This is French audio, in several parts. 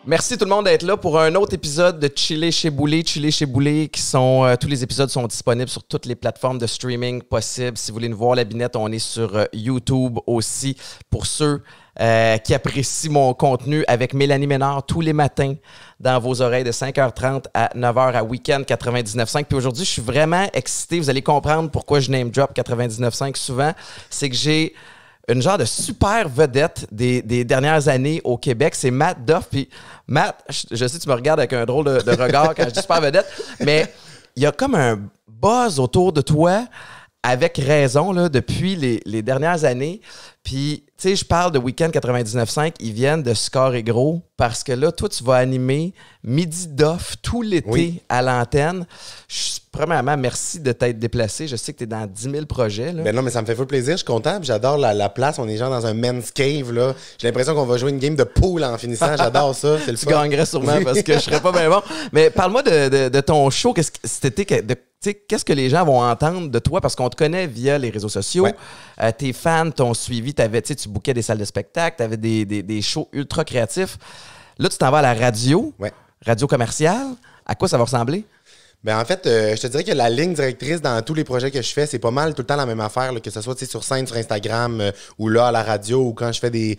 Merci tout le monde d'être là pour un autre épisode de Chiller chez Boulay. Chiller chez Boulay, tous les épisodes sont disponibles sur toutes les plateformes de streaming possibles. Si vous voulez nous voir la binette, on est sur YouTube aussi. Pour ceux qui apprécient mon contenu avec Mélanie Ménard tous les matins dans vos oreilles de 5h30 à 9h à Week-end 99.5. Puis aujourd'hui, je suis vraiment excité. Vous allez comprendre pourquoi je name drop 99.5 souvent. C'est que j'ai une genre de super vedette des dernières années au Québec, c'est Matt Duff. Puis Matt, je sais que tu me regardes avec un drôle de regard quand je dis super vedette, mais il y a comme un buzz autour de toi, avec raison, là, depuis les dernières années. Puis, tu sais, je parle de Week-end 99.5, ils viennent de Score et Gros, parce que là, toi, tu vas animer Midi Duff tout l'été à l'antenne. Premièrement, merci de t'être déplacé. Je sais que tu es dans 10 000 projets. Là. Ben non, mais ça me fait full plaisir. Je suis content. J'adore la place. On est genre dans un men's cave. Là. J'ai l'impression qu'on va jouer une game de pool en finissant. J'adore ça. C'est le tu fun. gagnerais sûrement parce que je serais pas bien bon. Mais parle-moi de ton show. Cet été, qu'est-ce que les gens vont entendre de toi? Parce qu'on te connaît via les réseaux sociaux. Ouais. Tes fans t'ont suivi. Tu bookais des salles de spectacle. Tu avais des shows ultra créatifs. Là, tu t'en vas à la radio. Ouais. Radio commerciale. À quoi ça va ressembler? Ben en fait, je te dirais que la ligne directrice dans tous les projets que je fais, c'est pas mal tout le temps la même affaire, là, que ce soit sur scène, sur Instagram, ou là à la radio, ou quand je fais des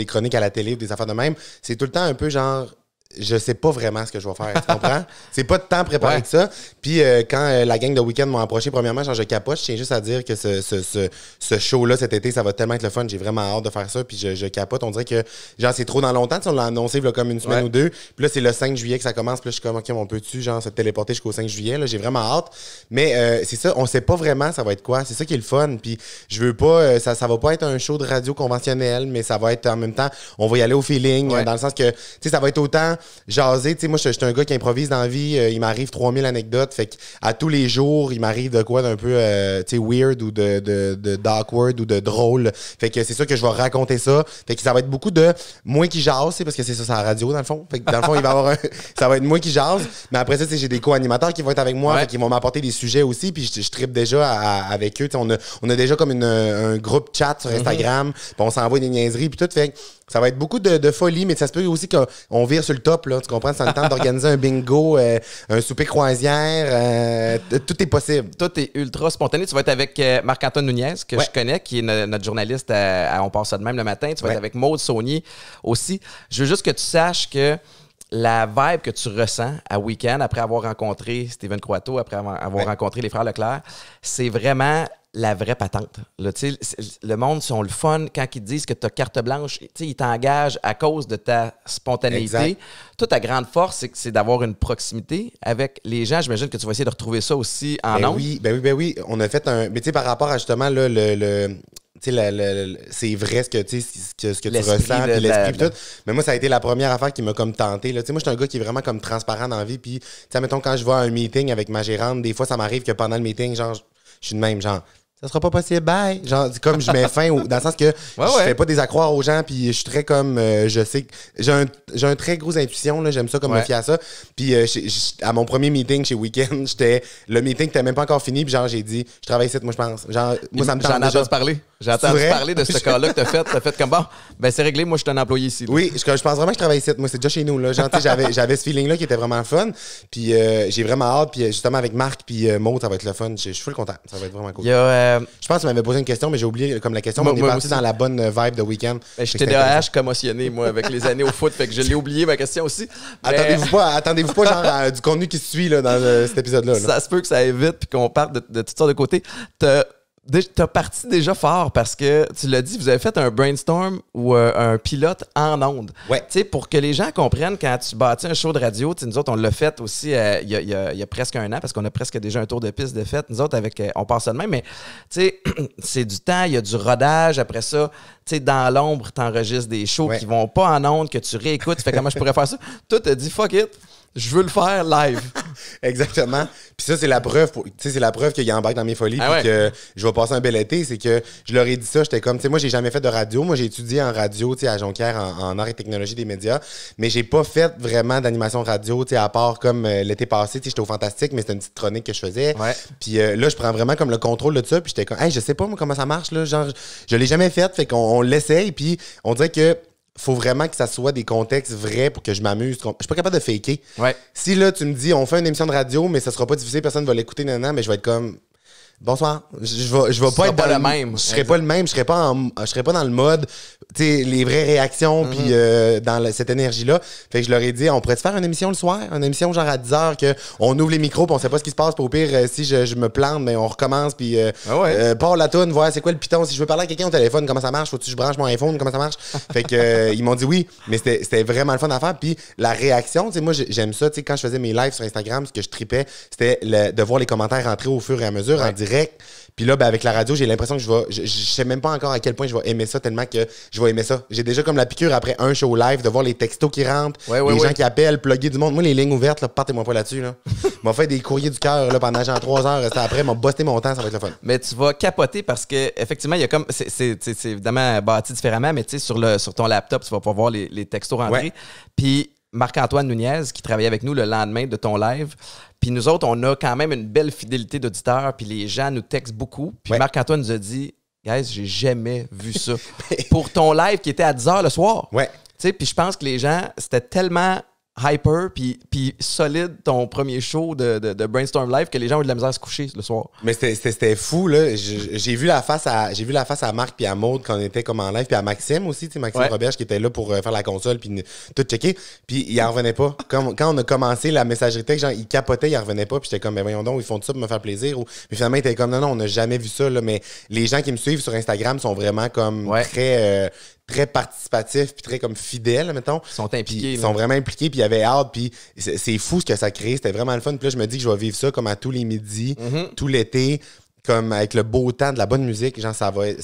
chroniques à la télé ou des affaires de même. C'est tout le temps un peu genre... Je sais pas vraiment ce que je vais faire, tu comprends? C'est pas de temps préparé que ça. Puis quand la gang de Week-end m'ont approché, premièrement, genre je capote, je tiens juste à dire que ce show-là cet été, ça va tellement être le fun. J'ai vraiment hâte de faire ça, puis je capote. On dirait que genre c'est trop dans longtemps, on l'a annoncé là, comme une semaine ou deux. Puis là, c'est le 5 juillet que ça commence, puis là je suis comme, OK, on peut-tu genre se téléporter jusqu'au 5 juillet? Là, j'ai vraiment hâte. Mais c'est ça, on sait pas vraiment ça va être quoi. C'est ça qui est le fun. Puis je veux pas, ça va pas être un show de radio conventionnel, mais ça va être en même temps, on va y aller au feeling, dans le sens que, tu sais, ça va être autant jaser, tu sais, moi, je suis un gars qui improvise dans la vie, il m'arrive 3000 anecdotes, fait qu'à tous les jours, il m'arrive de quoi d'un peu, tu sais, weird ou d'awkward ou de drôle, fait que c'est sûr que je vais raconter ça, fait que ça va être beaucoup de moi qui jase, parce que c'est ça, c'est la radio, dans le fond, fait que dans le fond, il va y avoir ça va être moi qui jase, mais après ça, j'ai des co-animateurs qui vont être avec moi, fait qu'ils vont m'apporter des sujets aussi, puis je trippe déjà avec eux, tu sais, on a déjà comme un groupe chat sur Instagram, puis on s'envoie des niaiseries, puis tout, fait que ça va être beaucoup de folie, mais ça se peut aussi qu'on vire sur le top, là. Tu comprends? C'est le temps d'organiser un bingo, un souper croisière. Tout est possible. Tout est ultra spontané. Tu vas être avec Marc-Antoine Nunez, que je connais, qui est notre journaliste à On passe ça de même le matin. Tu vas être avec Maude Saunier aussi. Je veux juste que tu saches que la vibe que tu ressens à Week-end, après avoir rencontré Steven Croato, après avoir rencontré les frères Leclerc, c'est vraiment la vraie patente. Là, le monde sont le fun quand ils disent que tu as carte blanche. Ils t'engagent à cause de ta spontanéité. Exact. Toi, ta grande force, c'est d'avoir une proximité avec les gens. J'imagine que tu vas essayer de retrouver ça aussi en ondes. Oui. On a fait un... Mais tu sais, par rapport à justement là, c'est vrai ce que tu ressens, puis l'esprit, puis tout. Mais moi, ça a été la première affaire qui m'a comme tenté. Moi, je suis un gars qui est vraiment comme transparent dans la vie. Puis, tu sais, mettons, quand je vais à un meeting avec ma gérante, des fois, ça m'arrive que pendant le meeting, genre, je suis de même, genre, ça sera pas possible, bye. Genre, comme je mets fin, dans le sens que je fais pas des accroires aux gens, puis je suis très comme, je sais que j'ai un très gros intuition, là, j'aime ça comme me fier à ça. Puis à mon premier meeting chez Week-end, le meeting n'était même pas encore fini, puis genre, j'ai dit, je travaille ici, moi, je pense. Genre, moi, ça me tente déjà. J'ai entendu parler de ce cas-là que t'as fait. T'as fait comme, bon, ben c'est réglé, moi, je suis un employé ici. Là. Oui, je pense vraiment que je travaille ici. Moi, c'est déjà chez nous, là. Genre, j'avais ce feeling-là qui était vraiment fun. Puis j'ai vraiment hâte. Puis justement, avec Marc puis Maud, ça va être le fun. Je suis full content. Ça va être vraiment cool. Je pense que tu m'avais posé une question, mais j'ai oublié comme la question. Mais on est parti dans la bonne vibe de Week-end. Ben, j'étais TDAH commotionné, moi, avec les années au foot. Fait que je l'ai oublié, ma question aussi. Mais... Attendez-vous pas genre du contenu qui se suit là, dans cet épisode-là. Là. Ça se peut que ça aille vite puis qu'on parte de toutes sortes de côtés. T'as parti déjà fort parce que, tu l'as dit, vous avez fait un brainstorm ou un pilote en ondes. Ouais. Tu sais, pour que les gens comprennent, quand tu bâtis un show de radio, nous autres, on l'a fait aussi il y a presque un an parce qu'on a presque déjà un tour de piste de fait. Nous autres, avec on passe ça de même, mais tu sais, c'est du temps, il y a du rodage. Après ça, tu sais, dans l'ombre, t'enregistres des shows qui vont pas en ondes, que tu réécoutes. Tu fais comment je pourrais faire ça? Toi, t'as dit, fuck it. Je veux le faire live. Exactement. Puis ça, c'est la preuve. C'est la preuve qu'il embarque dans mes folies puis que je vais passer un bel été. C'est que je leur ai dit ça. J'étais comme, tu sais, moi, j'ai jamais fait de radio. Moi, j'ai étudié en radio, tu sais, à Jonquière, en arts et technologie des médias. Mais j'ai pas fait vraiment d'animation radio, tu sais, à part comme l'été passé, tu sais, j'étais au Fantastique, mais c'était une petite chronique que je faisais. Ouais. Puis là, je prends vraiment comme le contrôle de ça. Puis j'étais comme, hey, je sais pas, moi, comment ça marche, là. Genre, je l'ai jamais fait. Fait qu'on l'essaye. Puis on dirait que faut vraiment que ça soit des contextes vrais pour que je m'amuse. Je suis pas capable de faker. Ouais. Si là, tu me dis, on fait une émission de radio, mais ça sera pas diffusé, personne va l'écouter, mais je vais être comme... Bonsoir. Je vais pas être pas le même. Je serai pas le même. Je serai pas dans le mode, tu sais, les vraies réactions, puis dans cette énergie-là. Fait que je leur ai dit, on pourrait faire une émission le soir, une émission genre à 10h, qu'on ouvre les micros, puis on sait pas ce qui se passe. Puis au pire, si je me plante, mais on recommence, puis part la toune, voir c'est quoi le piton. Si je veux parler à quelqu'un au téléphone, comment ça marche? Faut-tu que je branche mon iPhone? Comment ça marche? Fait que ils m'ont dit oui, mais c'était vraiment le fun à faire. Puis la réaction, tu sais, moi j'aime ça. Tu sais, quand je faisais mes lives sur Instagram, ce que je tripais, c'était de voir les commentaires rentrer au fur et à mesure en direct. Puis là, ben, avec la radio, j'ai l'impression que je sais même pas encore à quel point je vais aimer ça, tellement que je vais aimer ça. J'ai déjà comme la piqûre après un show live de voir les textos qui rentrent, les gens qui appellent, plugger du monde. Moi, les lignes ouvertes, là, partez-moi pas là-dessus. Là. M'a fait des courriers du cœur là, pendant genre 3 heures. Après, m'a busté mon temps, ça va être le fun. Mais tu vas capoter parce que effectivement, il y a comme. C'est évidemment bâti différemment, mais tu sais, sur ton laptop, tu vas pouvoir voir les textos rentrer. Ouais. Puis Marc-Antoine Nunez, qui travaillait avec nous le lendemain de ton live. Puis nous autres, on a quand même une belle fidélité d'auditeurs, puis les gens nous textent beaucoup. Puis Marc-Antoine nous a dit, guys, j'ai jamais vu ça. Pour ton live qui était à 10h le soir. Ouais. Tu sais, puis je pense que les gens, c'était tellement hyper puis solide ton premier show de Brainstorm Live que les gens ont eu de la misère à se coucher le soir. Mais c'était fou, là. J'ai vu la face à Marc puis à Maude quand on était comme en live, puis à Maxime aussi, tu sais, Maxime Roberge qui était là pour faire la console puis tout checker. Puis il en revenait pas. Quand on a commencé la messagerie texte, genre, il capotait, il en revenait pas. Puis j'étais comme, mais voyons donc, ils font ça pour me faire plaisir. Mais finalement, il était comme, non, on n'a jamais vu ça, là. Mais les gens qui me suivent sur Instagram sont vraiment comme très participatifs puis très comme fidèles, mettons. Ils sont impliqués. Ils sont vraiment impliqués puis ils avaient hâte puis c'est fou ce que ça crée. C'était vraiment le fun. Puis là, je me dis que je vais vivre ça comme à tous les midis, tout l'été, comme avec le beau temps, de la bonne musique. Genre, ça va être...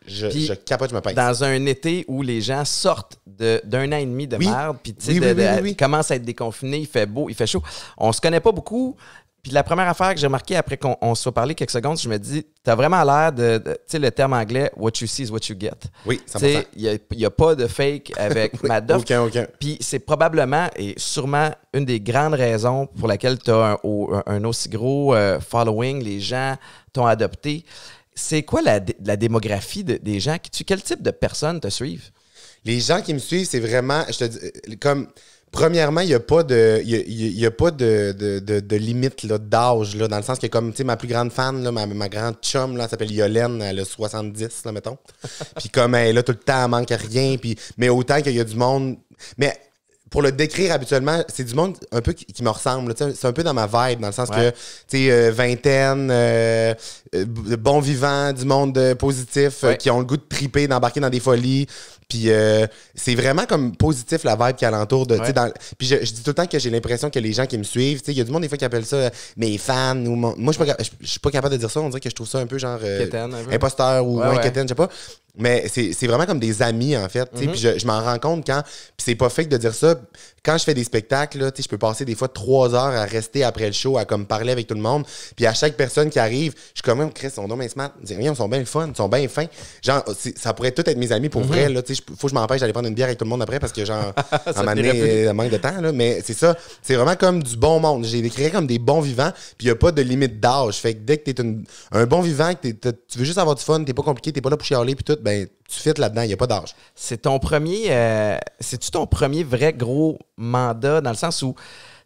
Je capote, je me pince. Dans un été où les gens sortent d'un an et demi de merde, puis tu sais, commencent à être déconfinés, il fait beau, il fait chaud. On se connaît pas beaucoup. Puis la première affaire que j'ai remarqué après qu'on se soit parlé quelques secondes, je me dis, t'as vraiment l'air de tu sais, le terme anglais, what you see is what you get. Oui, 100%. Tu sais, il n'y a pas de fake avec Madoff. Aucun. Puis c'est probablement et sûrement une des grandes raisons pour laquelle tu as un aussi gros following, les gens t'ont adopté. C'est quoi la démographie des gens? Quel type de personnes te suivent? Les gens qui me suivent, c'est vraiment, je te dis, comme... Premièrement, il n'y a pas de limite là, d'âge, là, dans le sens que, comme, tu sais, ma plus grande fan, là, ma grande chum, là, elle s'appelle Yolène, elle a 70, là, mettons. Puis comme elle est là tout le temps, elle manque rien. Mais autant qu'il y a du monde... Mais pour le décrire habituellement, c'est du monde un peu qui me ressemble. C'est un peu dans ma vibe, dans le sens que, tu sais, vingtaine, bon vivant, du monde positif, qui ont le goût de triper, d'embarquer dans des folies. Puis c'est vraiment comme positif la vibe qui est alentour de... Puis je dis tout le temps que j'ai l'impression que les gens qui me suivent, il y a du monde des fois qui appelle ça mes fans. Ou moi, je suis pas capable de dire ça. On dirait que je trouve ça un peu genre imposteur ou quétaine, je sais pas. Mais c'est vraiment comme des amis, en fait. Puis je m'en rends compte quand... Puis c'est pas fake de dire ça. Quand je fais des spectacles, là, je peux passer des fois 3 heures à rester après le show, à comme parler avec tout le monde. Puis à chaque personne qui arrive, je suis comme, Chris, ils sont donc bien smart. Ils sont bien fun, ils sont bien fins. Genre, ça pourrait tout être mes amis pour vrai. Là, faut que je m'empêche d'aller prendre une bière avec tout le monde après parce que, genre, à un moment donné, ça manque de temps. Là, mais c'est ça. C'est vraiment comme du bon monde. J'ai décrit comme des bons vivants. Puis il n'y a pas de limite d'âge. Fait que dès que t'es un bon vivant, que tu veux juste avoir du fun, t'es pas compliqué, t'es pas là pour chialer, puis tout, ben, tu fites là-dedans. Il n'y a pas d'âge. C'est ton premier. C'est-tu ton premier vrai gros mandat dans le sens où.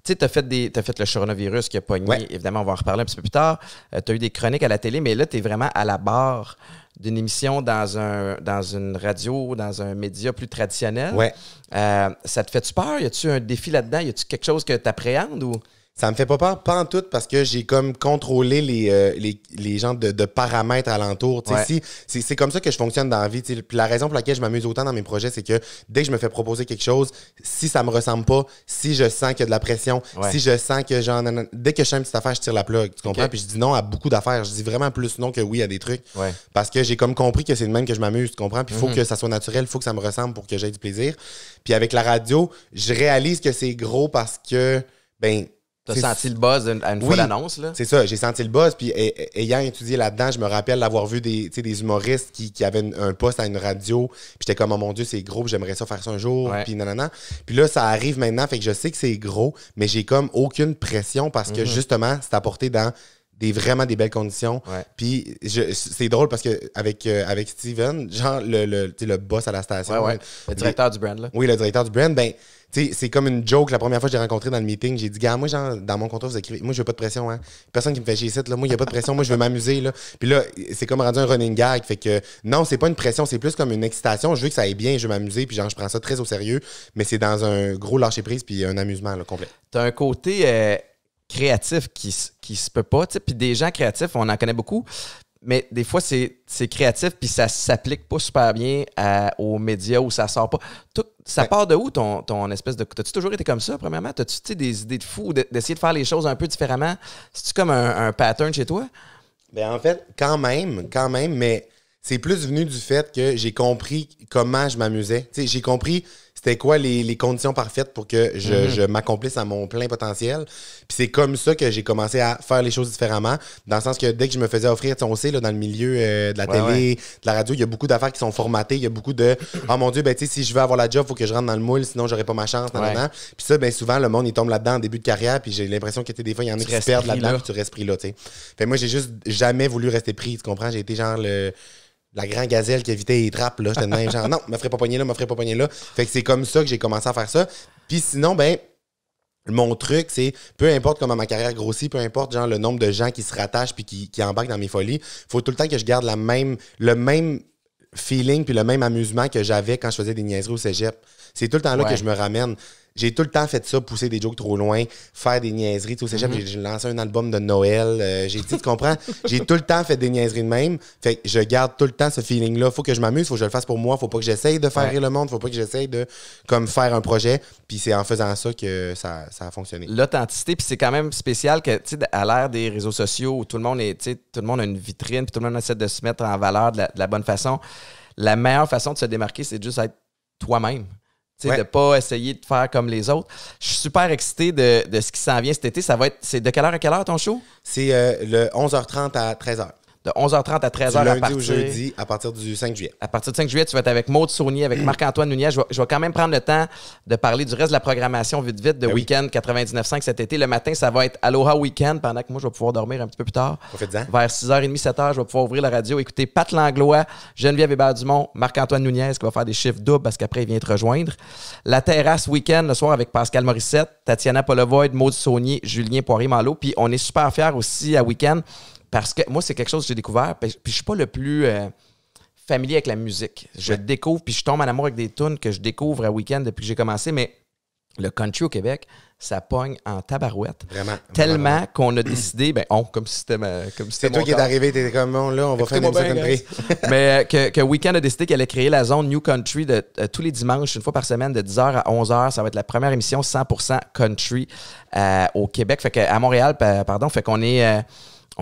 Tu sais, t'as fait le coronavirus qui a pogné. Évidemment, on va en reparler un petit peu plus tard. T'as eu des chroniques à la télé, mais là, t'es vraiment à la barre d'une émission dans une radio, dans un média plus traditionnel. Ouais. Ça te fait-tu peur? Y a-tu un défi là-dedans? Y a-tu quelque chose que t'appréhendes ou... Ça me fait pas peur, pas en tout, parce que j'ai comme contrôlé les genres de paramètres alentour. C'est comme ça que je fonctionne dans la vie. Puis la raison pour laquelle je m'amuse autant dans mes projets, c'est que dès que je me fais proposer quelque chose, si ça me ressemble pas, si je sens qu'il y a de la pression, si je sens que genre... Dès que je sens une petite affaire, je tire la plug, tu comprends? Puis je dis non à beaucoup d'affaires. Je dis vraiment plus non que oui à des trucs. Parce que j'ai comme compris que c'est le même que je m'amuse, tu comprends? Puis il faut que ça soit naturel, il faut que ça me ressemble pour que j'aie du plaisir. Puis avec la radio, je réalise que c'est gros parce que, ben... T'as senti le buzz à une fois d'annonce, là? C'est ça, j'ai senti le buzz. Puis ayant étudié là-dedans, je me rappelle d'avoir vu des humoristes qui avaient un poste à une radio. Puis j'étais comme, oh mon Dieu, c'est gros, puis j'aimerais ça faire ça un jour. Puis nanana. Puis là, ça arrive maintenant, fait que je sais que c'est gros, mais j'ai comme aucune pression parce que justement, c'est apporté dans vraiment des belles conditions. Ouais. Puis c'est drôle parce que avec Steven, genre le boss à la station. Ouais. Le directeur du brand, là. Oui, le directeur du brand, ben, tu sais, c'est comme une joke. La première fois que j'ai rencontré dans le meeting, j'ai dit, gars, moi, genre, dans mon contrat, vous écrivez, moi, je veux pas de pression, hein. Personne qui me fait chier ici, là. Moi, il y a pas de pression. Moi, je veux m'amuser, là. Puis là, c'est comme rendu un running gag. Fait que, non, c'est pas une pression, c'est plus comme une excitation. Je veux que ça aille bien, je veux m'amuser, puis genre, je prends ça très au sérieux. Mais c'est dans un gros lâcher-prise, puis un amusement, là, complet. T'as un côté créatif qui se peut pas, tu sais. Puis des gens créatifs, on en connaît beaucoup. Mais des fois, c'est créatif, puis ça s'applique pas super bien aux médias où ça sort pas. Ça part de où ton espèce de. T'as-tu toujours été comme ça, premièrement? T'as-tu des idées de fou d'essayer de faire les choses un peu différemment? C'est-tu comme un pattern chez toi? Ben, en fait, quand même, mais c'est plus venu du fait que j'ai compris comment je m'amusais. Tu sais, j'ai compris c'était quoi les conditions parfaites pour que je m'accomplisse à mon plein potentiel. Puis c'est comme ça que j'ai commencé à faire les choses différemment, dans le sens que dès que je me faisais offrir, on sait, là, dans le milieu de la télé, de la radio, il y a beaucoup d'affaires qui sont formatées, il y a beaucoup de « Oh mon Dieu, ben tu sais, si je veux avoir la job, il faut que je rentre dans le moule, sinon j'aurai pas ma chance. » Puis ça, ben souvent, le monde, il tombe là-dedans en début de carrière, puis j'ai l'impression que des fois, il y en a qui se perdent là-dedans, puis tu restes pris là, tu sais. Fait moi, j'ai juste jamais voulu rester pris, tu comprends? J'ai été genre la grande gazelle qui évitait les trappes, là. J'étais de même, genre, non, me ferait pas pogner là. Fait que c'est comme ça que j'ai commencé à faire ça. Puis sinon, ben, mon truc, c'est, peu importe comment ma carrière grossit, peu importe, genre, le nombre de gens qui se rattachent puis qui embarquent dans mes folies, faut tout le temps que je garde le même feeling puis le même amusement que j'avais quand je faisais des niaiseries au cégep. C'est tout le temps là que je me ramène. J'ai tout le temps fait ça, pousser des jokes trop loin, faire des niaiseries. Au cégep, j'ai lancé un album de Noël. Tu comprends? J'ai tout le temps fait des niaiseries de même. Fait que je garde tout le temps ce feeling-là. Faut que je m'amuse, faut que je le fasse pour moi. Faut pas que j'essaye de faire rire le monde. Faut pas que j'essaye de comme faire un projet. Puis c'est en faisant ça que ça a fonctionné. L'authenticité, puis c'est quand même spécial que, tu sais, à l'ère des réseaux sociaux où tout le monde a une vitrine, puis tout le monde essaie de se mettre en valeur de la bonne façon. La meilleure façon de se démarquer, c'est juste être toi-même. De ne pas essayer de faire comme les autres. Je suis super excité de ce qui s'en vient cet été. C'est de quelle heure à quelle heure ton show? C'est le 11h30 à 13h. De 11h30 à 13h du lundi au jeudi à partir du 5 juillet. À partir du 5 juillet, tu vas être avec Maud Saunier, avec Marc-Antoine Nunez. Je vais quand même prendre le temps de parler du reste de la programmation vite de Week-end 99.5 cet été. Le matin, ça va être Aloha Week-end, pendant que moi, je vais pouvoir dormir un petit peu plus tard. Vers 6h30, 7h, je vais pouvoir ouvrir la radio, écouter Pat Langlois, Geneviève Hébert-Dumont, Marc-Antoine Nunez, qui va faire des chiffres doubles parce qu'après, il vient te rejoindre. La terrasse Week-end, le soir, avec Pascal Morissette, Tatiana Polovoid, Maud Saunier, Julien Poirier-Malo. Puis on est super fiers aussi à Week-end. Parce que moi, c'est quelque chose que j'ai découvert. Puis je suis pas le plus familier avec la musique. Je découvre, puis je tombe en amour avec des tunes que je découvre à week-end depuis que j'ai commencé. Mais le country au Québec, ça pogne en tabarouette. Vraiment. Tellement qu'on a décidé, comme si c'était c'est toi qui es arrivé, t'étais comme, bon, là, on va faire une émission comme Mais que Weekend a décidé qu'elle allait créer la zone New Country tous les dimanches, une fois par semaine, de 10h à 11h. Ça va être la première émission 100% country au Québec. Fait qu'à Montréal, pardon. Fait qu'on est...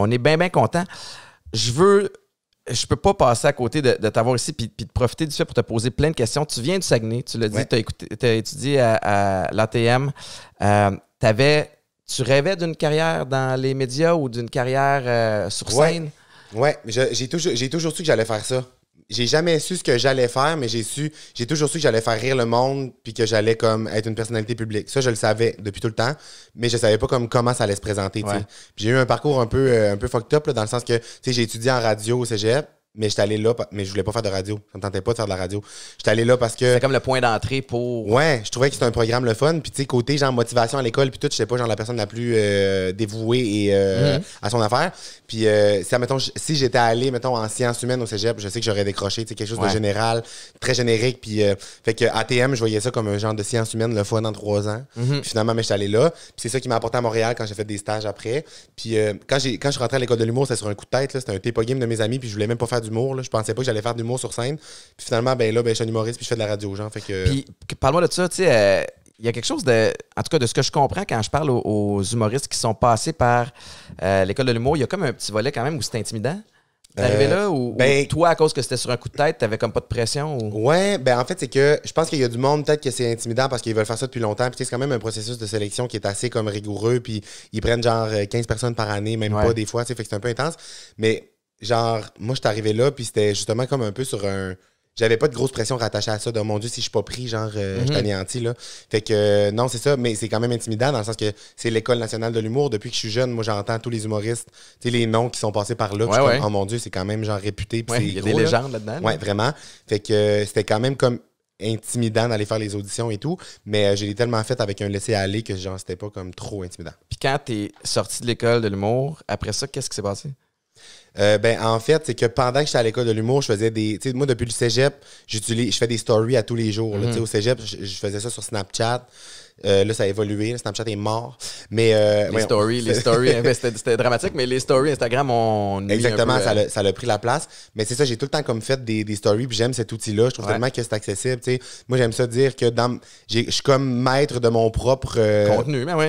on est bien content. Je peux pas passer à côté de t'avoir ici puis de profiter du fait pour te poser plein de questions. Tu viens du Saguenay, tu l'as dit, tu as étudié à l'ATM. Tu rêvais d'une carrière dans les médias ou d'une carrière sur scène? Oui, j'ai toujours su que j'allais faire ça. J'ai jamais su ce que j'allais faire, mais j'ai toujours su que j'allais faire rire le monde puis que j'allais comme être une personnalité publique. Ça, je le savais depuis tout le temps, mais je savais pas comment ça allait se présenter. Puis j'ai eu un parcours un peu fucked up là, dans le sens que j'ai étudié en radio au cégep, mais j'étais allé là, mais je voulais pas faire de radio. Ça me tentait pas de faire de la radio. J'étais allé là parce que... C'est comme le point d'entrée pour... Ouais, je trouvais que c'était un programme le fun. Puis tu sais, côté genre motivation à l'école, puis tout, j'étais pas genre la personne la plus dévouée et à son affaire. Puis si j'étais allé, mettons, en sciences humaines au cégep, je sais que j'aurais décroché, tu sais, quelque chose de général, très générique. Puis fait que ATM, je voyais ça comme un genre de sciences humaines le fun en 3 ans. Puis finalement, mais j'étais allé là. Puis c'est ça qui m'a apporté à Montréal quand j'ai fait des stages après. Puis quand je suis rentré à l'école de l'humour, c'était sur un coup de tête, là. C'était un TPO game de mes amis, puis je voulais même pas faire d'humour, là. Je pensais pas que j'allais faire d'humour sur scène. Puis finalement, je suis un humoriste, puis je fais de la radio, genre. Fait que... Puis parle-moi de ça, tu sais, il y a quelque chose en tout cas, de ce que je comprends quand je parle aux humoristes qui sont passés par l'école de l'humour, il y a comme un petit volet quand même où c'est intimidant. D'arriver là ou toi, à cause que c'était sur un coup de tête, t'avais comme pas de pression? Ou... Ouais, en fait, c'est que je pense qu'il y a du monde, peut-être que c'est intimidant parce qu'ils veulent faire ça depuis longtemps. Puis c'est quand même un processus de sélection qui est assez comme rigoureux. Puis ils prennent genre 15 personnes par année, même pas des fois, fait que c'est un peu intense. Mais genre, moi, je suis arrivé là, puis c'était justement comme un peu sur un... j'avais pas de grosse pression rattachée à ça. De mon Dieu, si je suis pas pris, genre, je t'anéantis, là. Fait que, non, c'est ça, mais c'est quand même intimidant dans le sens que c'est l'École nationale de l'humour. Depuis que je suis jeune, moi, j'entends tous les humoristes, tu sais, les noms qui sont passés par là. Puis je suis comme, oh mon Dieu, c'est quand même, genre, réputé. Puis il y a des légendes là-dedans. Ouais, vraiment. Fait que c'était quand même comme intimidant d'aller faire les auditions et tout, mais je l'ai tellement fait avec un laisser-aller que genre c'était pas comme trop intimidant. Puis quand t'es sorti de l'école de l'humour, après ça, qu'est-ce qui s'est passé? Ben en fait, c'est que pendant que j'étais à l'école de l'humour, je faisais des... Tu sais, moi, depuis le cégep, je fais des stories à tous les jours. Là, tu sais, au cégep, je faisais ça sur Snapchat. Là, ça a évolué. Snapchat est mort. Mais, les stories, c'était dramatique, mais les stories Instagram ont nuit exactement, un peu, ça a pris la place. Mais c'est ça, j'ai tout le temps comme fait des stories, puis j'aime cet outil-là. Je trouve tellement que c'est accessible. Tu sais. Moi, j'aime ça dire que je suis comme maître de mon propre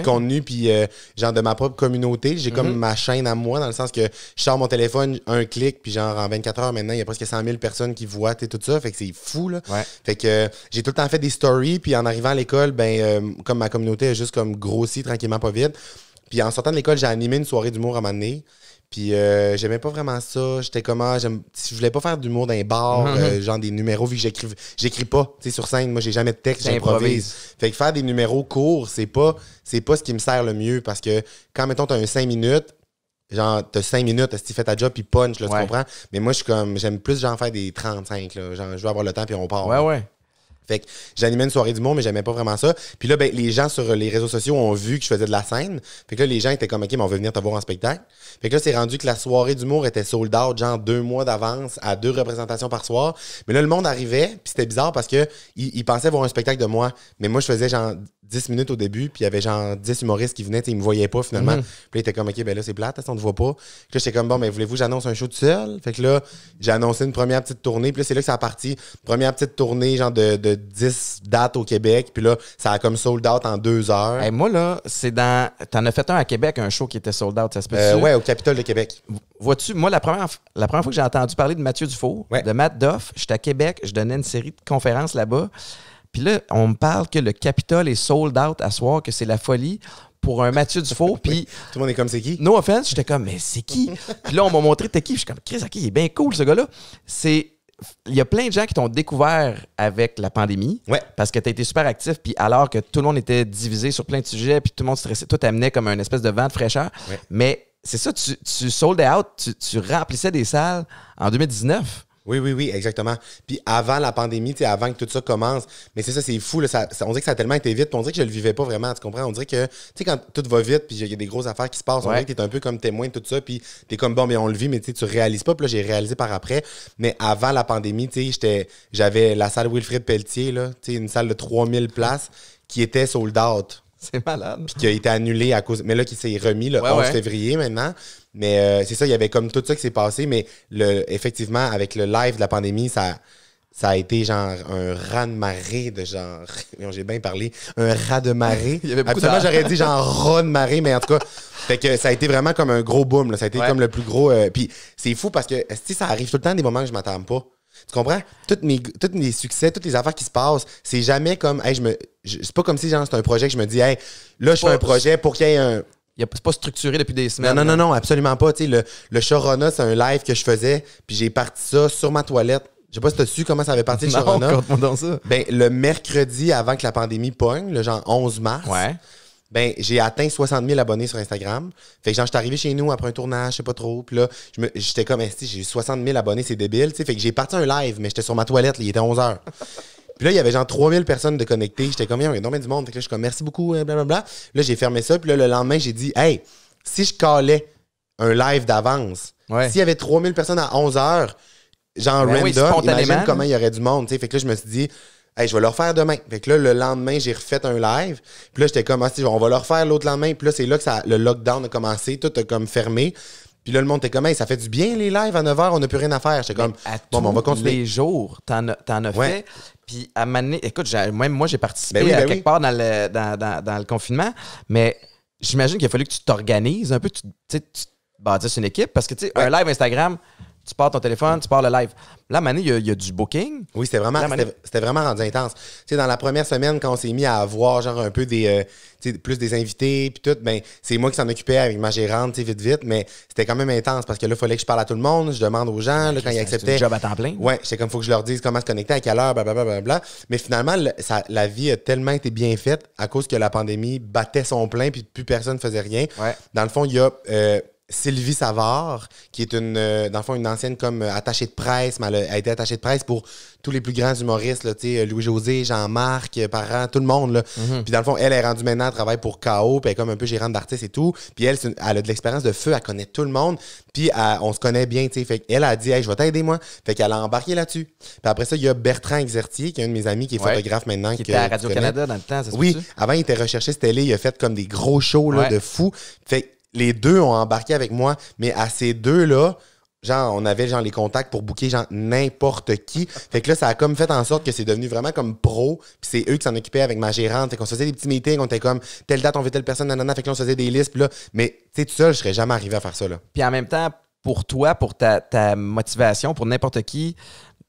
contenu, puis genre de ma propre communauté. J'ai comme ma chaîne à moi, dans le sens que je sors mon téléphone, un clic, puis genre en 24 heures maintenant, il y a presque 100 000 personnes qui voient tout ça. Fait que c'est fou, là. Ouais. Fait que j'ai tout le temps fait des stories, puis en arrivant à l'école, comme ma communauté a juste comme grossi tranquillement pas vite. Puis en sortant de l'école, j'ai animé une soirée d'humour à un moment donné. Puis j'aimais pas vraiment ça. J'étais comme, je voulais pas faire d'humour dans les bars, genre des numéros, vu que j'écris pas, tu sais, sur scène. Moi, j'ai jamais de texte, j'improvise. Fait que faire des numéros courts, c'est pas ce qui me sert le mieux, parce que quand, mettons, t'as un 5 minutes, genre, t'as 5 minutes, si tu fais ta job, puis punch, là, tu comprends? Mais moi, j'aime plus, genre, faire des 35, là. Genre, je veux avoir le temps, puis on part. Ouais. Fait que j'animais une soirée d'humour, mais j'aimais pas vraiment ça. Puis là, les gens sur les réseaux sociaux ont vu que je faisais de la scène. Fait que là, les gens étaient comme, OK, mais on veut venir te voir en spectacle. Fait que là, c'est rendu que la soirée d'humour était sold out, genre 2 mois d'avance, à 2 représentations par soir. Mais là, le monde arrivait, puis c'était bizarre parce que ils pensaient voir un spectacle de moi. Mais moi, je faisais genre 10 minutes au début, puis il y avait genre 10 humoristes qui venaient, ils me voyaient pas finalement. Puis là, ils étaient comme, OK, ben là, c'est plate, on te voit pas. Puis là, j'étais comme, bon, mais voulez-vous que j'annonce un show tout seul? Fait que là, j'ai annoncé une première petite tournée. Puis là, c'est là que ça a parti. Première petite tournée, genre de 10 dates au Québec. Puis là, ça a comme sold out en 2 heures. Hey, moi, là, t'en as fait un à Québec, un show qui était sold out, ça se peut-tu? Ouais, au Capitole de Québec. Vois-tu, moi, la première fois que j'ai entendu parler de Mathieu Dufault, de Matt Duff, j'étais à Québec, je donnais une série de conférences là-bas. Puis là, on me parle que le Capitole est sold out à soir, que c'est la folie pour un Mathieu Dufault. Puis tout le monde est comme, c'est qui? No offense, j'étais comme, mais c'est qui? Puis là, on m'a montré t'es qui. Puis je suis comme, Chris, OK, il est bien cool, ce gars-là. Il y a plein de gens qui t'ont découvert avec la pandémie. Ouais. Parce que tu as été super actif. Puis alors que tout le monde était divisé sur plein de sujets, puis tout le monde stressait, toi, t'amenais comme une espèce de vent de fraîcheur. Ouais. Mais c'est ça, tu sold out, tu remplissais des salles en 2019. Oui, exactement. Puis avant la pandémie, avant que tout ça commence, mais c'est ça, c'est fou, là, on dirait que ça a tellement été vite, puis on dirait que je le vivais pas vraiment, tu comprends? On dirait que, tu sais, quand tout va vite, puis il y a des grosses affaires qui se passent, on dirait que t'es un peu comme témoin de tout ça, puis t'es comme, bon, mais on le vit, mais tu réalises pas, puis là, j'ai réalisé par après. Mais avant la pandémie, tu sais, j'avais la salle Wilfrid Pelletier, là, tu sais, une salle de 3000 places qui était sold out. C'est malade. Puis qui a été annulé à cause... Mais là, qui s'est remis le 11 février maintenant. Mais c'est ça, il y avait comme tout ça qui s'est passé. Mais effectivement, avec le live de la pandémie, ça a été genre un raz-de-marée de genre... J'ai bien parlé. Un raz-de-marée. Absolument, j'aurais dit genre raz-de-marée, mais en tout cas... Fait que ça a été vraiment comme un gros boom. Là. Ça a été comme le plus gros... Puis c'est fou parce que ça arrive tout le temps des moments que je m'attends pas. Tu comprends? Tous mes succès, toutes les affaires qui se passent, c'est jamais comme, hey, c'est pas comme si genre, c'est un projet que je me dis, hey, là, je fais un projet pour qu'il y ait un... C'est pas structuré depuis des semaines. Non, absolument pas. Tu sais, le Sharona, c'est un live que je faisais, puis j'ai parti ça sur ma toilette. Je sais pas si t'as su comment ça avait parti le Sharona. Non, dans ça. Ben, le mercredi avant que la pandémie pogne, le genre 11 mars. Ouais. Ben, j'ai atteint 60 000 abonnés sur Instagram. Fait que genre, j'étais arrivé chez nous après un tournage, je sais pas trop. Puis là, j'étais comme, j'ai 60 000 abonnés, c'est débile. T'sais. Fait que j'ai parti un live, mais j'étais sur ma toilette, là, il était 11 h. Puis là, il y avait genre 3000 personnes de connectées. J'étais comme, il y a du monde. Fait que là, je suis comme, merci beaucoup, blablabla. Là, j'ai fermé ça. Puis là, le lendemain, j'ai dit, hey, si je calais un live d'avance, s'il y avait 3000 personnes à 11 h, genre random, imagine comment il y aurait du monde. T'sais. Fait que là, je me suis dit, hey, je vais le refaire demain. Fait que là, le lendemain, j'ai refait un live. Puis là, j'étais comme, on va le refaire l'autre lendemain. Puis là, c'est là que le lockdown a commencé. Tout a comme fermé. Puis là, le monde était comme, hey, ça fait du bien les lives à 9 h, on n'a plus rien à faire. J'étais comme, bon, on va continuer. Les jours, t'en as fait. Puis à un moment donné, écoute, même moi, j'ai participé à quelque part dans le confinement. Mais j'imagine qu'il a fallu que tu t'organises un peu. Tu bâtisses une équipe. Parce que, tu sais, un live Instagram, tu pars ton téléphone, tu pars le live. Là, Mané, il y a du booking. Oui, c'était vraiment rendu intense. Tu sais, dans la première semaine, quand on s'est mis à avoir genre un peu plus des invités puis tout, ben c'est moi qui s'en occupais avec ma gérante, tu sais, vite, mais c'était quand même intense parce que là, il fallait que je parle à tout le monde, je demande aux gens là, quand ils acceptaient. C'est un job à temps plein. Ouais, j'étais comme, faut que je leur dise comment se connecter, à quelle heure, blablabla. Mais finalement, la vie a tellement été bien faite à cause que la pandémie battait son plein puis plus personne ne faisait rien. Ouais. Dans le fond, il y a Sylvie Savard, qui est dans le fond, une ancienne comme attachée de presse, mais elle a été attachée de presse pour tous les plus grands humoristes, là, Louis-José, Jean-Marc, Parent, tout le monde. Là. Puis dans le fond, elle est rendue maintenant, elle travaille pour KO, puis elle est comme un peu gérante d'artistes et tout. Puis elle a de l'expérience de feu, elle connaît tout le monde, puis on se connaît bien, tu sais. Fait qu'elle a dit, hey, je vais t'aider, moi. Fait qu'elle a embarqué là-dessus. Puis après ça, il y a Bertrand Exertier, qui est un de mes amis, qui est photographe maintenant. Qui était à Radio-Canada dans le temps, ça se Oui, peut-tu? avant, il était recherché, c'était il a fait comme des gros shows là, de fou. Fait que les deux ont embarqué avec moi, mais à ces deux-là, genre, on avait genre les contacts pour booker genre n'importe qui. Fait que là, ça a comme fait en sorte que c'est devenu vraiment comme pro. Puis c'est eux qui s'en occupaient avec ma gérante. Fait qu'on se faisait des petits meetings, on était comme telle date, on veut telle personne, nanana. Fait que là, on se faisait des listes. Puis là, mais tu sais, tout seul, je serais jamais arrivé à faire ça, là. Puis en même temps, pour toi, pour ta motivation, pour n'importe qui,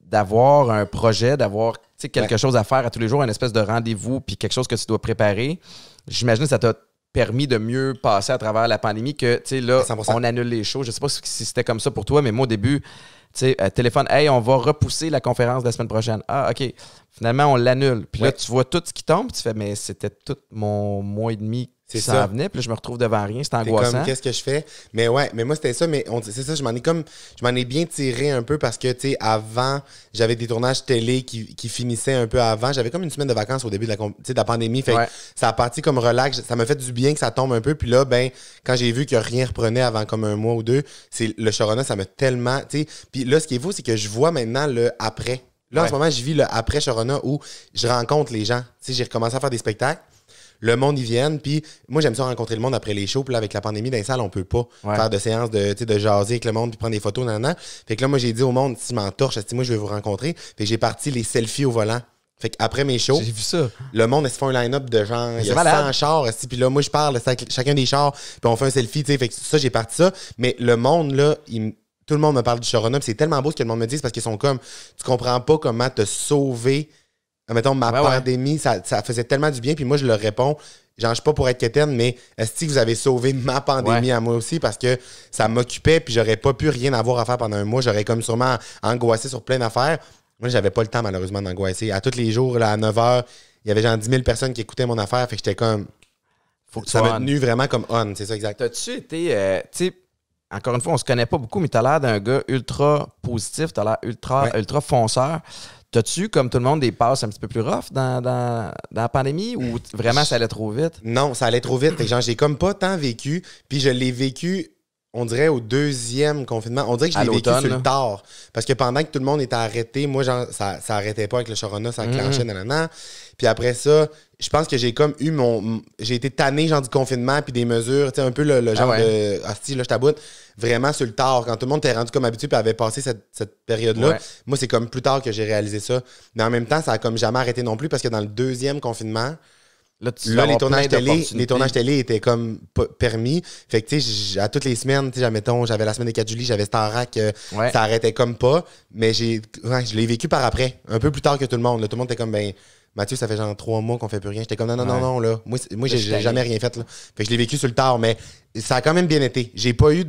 d'avoir un projet, d'avoir quelque chose à faire à tous les jours, une espèce de rendez-vous, puis quelque chose que tu dois préparer, j'imagine que ça t'a permis de mieux passer à travers la pandémie que, tu sais, là, 100%. on annule les shows. Je sais pas si c'était comme ça pour toi, mais moi, au début, tu sais, téléphone, hey, on va repousser la conférence de la semaine prochaine. Ah, OK. Finalement, on l'annule. Puis là, tu vois tout ce qui tombe, tu fais, mais c'était tout mon mois et demi qui s'en venait. Puis là, je me retrouve devant rien. C'est angoissant. Comme, qu'est-ce que je fais? Mais ouais, mais moi, c'était ça. Mais c'est ça, je m'en ai bien tiré un peu parce que, tu sais, avant, j'avais des tournages télé qui finissaient un peu avant. J'avais comme une semaine de vacances au début de la pandémie. Fait que ça a parti comme relax. Ça m'a fait du bien que ça tombe un peu. Puis là, ben, quand j'ai vu que rien reprenait avant comme un mois ou deux, le Sharona, ça m'a tellement, tu sais. Puis là, ce qui est fou, c'est que je vois maintenant le après. Là, en ce moment, je vis le après Sharona où je rencontre les gens. Tu sais, j'ai recommencé à faire des spectacles. Le monde, ils viennent. Puis moi, j'aime ça rencontrer le monde après les shows. Puis là, avec la pandémie, dans les salles, on peut pas faire de séances de jaser avec le monde puis prendre des photos. Fait que là, moi, j'ai dit au monde, si m'entorche, moi, je vais vous rencontrer. Fait que j'ai parti les selfies au volant. Fait qu'après mes shows, j'ai vu ça. Le monde, ils se font un line-up de genre, il y a 100 chars. Puis là, moi, je parle de chacun des chars. Puis on fait un selfie. Fait que ça, j'ai parti ça. Mais le monde, là, tout le monde me parle du Sharona. Puis c'est tellement beau ce que le monde me dit parce qu'ils sont comme, tu comprends pas comment te sauver. Mettons, ma pandémie, ça faisait tellement du bien. Puis moi, je leur réponds, genre, je suis pas pour être quétaine, mais est-ce que vous avez sauvé ma pandémie à moi aussi? Parce que ça m'occupait, puis j'aurais pas pu rien avoir à faire pendant un mois. J'aurais comme sûrement angoissé sur plein d'affaires. Moi, j'avais pas le temps, malheureusement, d'angoisser. À tous les jours, là, à 9h, il y avait genre 10 000 personnes qui écoutaient mon affaire. Fait que j'étais comme... ça m'a tenu vraiment comme on, c'est ça, exact. T'as-tu été... tu sais, encore une fois, on se connaît pas beaucoup, mais t'as l'air d'un gars ultra positif, t'as l'air ultra fonceur. T'as-tu, comme tout le monde, des passes un petit peu plus rough dans la pandémie ou vraiment ça allait trop vite? Non, ça allait trop vite. Fait que genre, j'ai comme pas tant vécu. Puis je l'ai vécu, on dirait, au deuxième confinement. On dirait que je l'ai vécu sur le tard. Parce que pendant que tout le monde était arrêté, moi, genre, ça arrêtait pas avec le Sharona, ça enclenchait, nanana. Puis après ça, je pense que j'ai comme eu j'ai été tanné, genre, du confinement puis des mesures, tu sais, un peu le genre de... Hostie, là, je t'aboute. Vraiment sur le tard. Quand tout le monde était rendu comme habitué puis avait passé cette période-là, moi, c'est comme plus tard que j'ai réalisé ça. Mais en même temps, ça a comme jamais arrêté non plus parce que dans le deuxième confinement... Là, les tournages télé étaient comme permis. Fait que, tu sais, à toutes les semaines, tu sais, mettons, j'avais la semaine des 4 juillet, j'avais Starac, ça arrêtait comme pas. Mais je l'ai vécu par après, un peu plus tard que tout le monde. Là, tout le monde était comme, ben, Mathieu, ça fait genre 3 mois qu'on fait plus rien. J'étais comme, non, là. Moi j'ai jamais rien fait, là. Fait que je l'ai vécu sur le tard, mais ça a quand même bien été. J'ai pas eu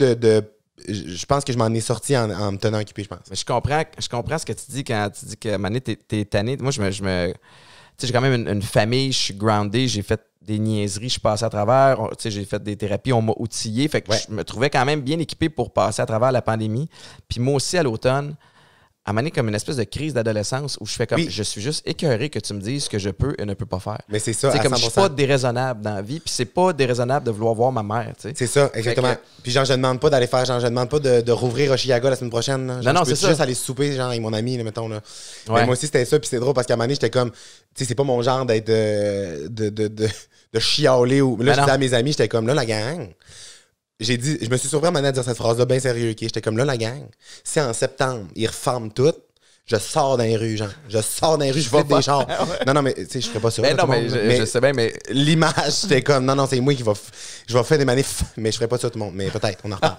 je pense que je m'en ai sorti en me tenant occupé, je pense. Mais je comprends ce que tu dis quand tu dis que, Mané, t'es tanné. Moi, j'ai quand même une famille, je suis groundé, j'ai fait des niaiseries, je suis passé à travers, j'ai fait des thérapies, on m'a outillé. Fait que je me trouvais quand même bien équipé pour passer à travers la pandémie. Puis moi aussi, à l'automne, à mener comme une espèce de crise d'adolescence où je fais comme, je suis juste écœuré que tu me dises ce que je peux et ne peux pas faire. Mais c'est ça, à comme 100%. Je suis pas déraisonnable dans la vie, puis c'est pas déraisonnable de vouloir voir ma mère, tu sais. C'est ça, exactement. Puis genre, je demande pas d'aller faire, genre, je demande pas de rouvrir Oshiaga la semaine prochaine. Là. Genre, non, c'est ça. Juste aller souper, genre, avec mon ami, là, mettons, là. Mais moi aussi, c'était ça, puis c'est drôle parce qu'à un moment donné, j'étais comme, tu sais, c'est pas mon genre d'être de chialer ou... Là, je disais à mes amis, j'étais comme, là, la gang... Je me suis surpris à un moment donné à dire cette phrase-là bien sérieux, OK? J'étais comme, là, la gang, si en septembre, ils referment tout, je sors dans les rues, genre. Je sors dans les rues, je flippe des chars. Ouais. Non, mais tu sais, je ferais pas ça. Mais non, mais je sais bien, mais... L'image, c'était comme, non, c'est moi qui je vais faire des manifs, mais je ferais pas ça tout le monde. Mais peut-être, on en reparle.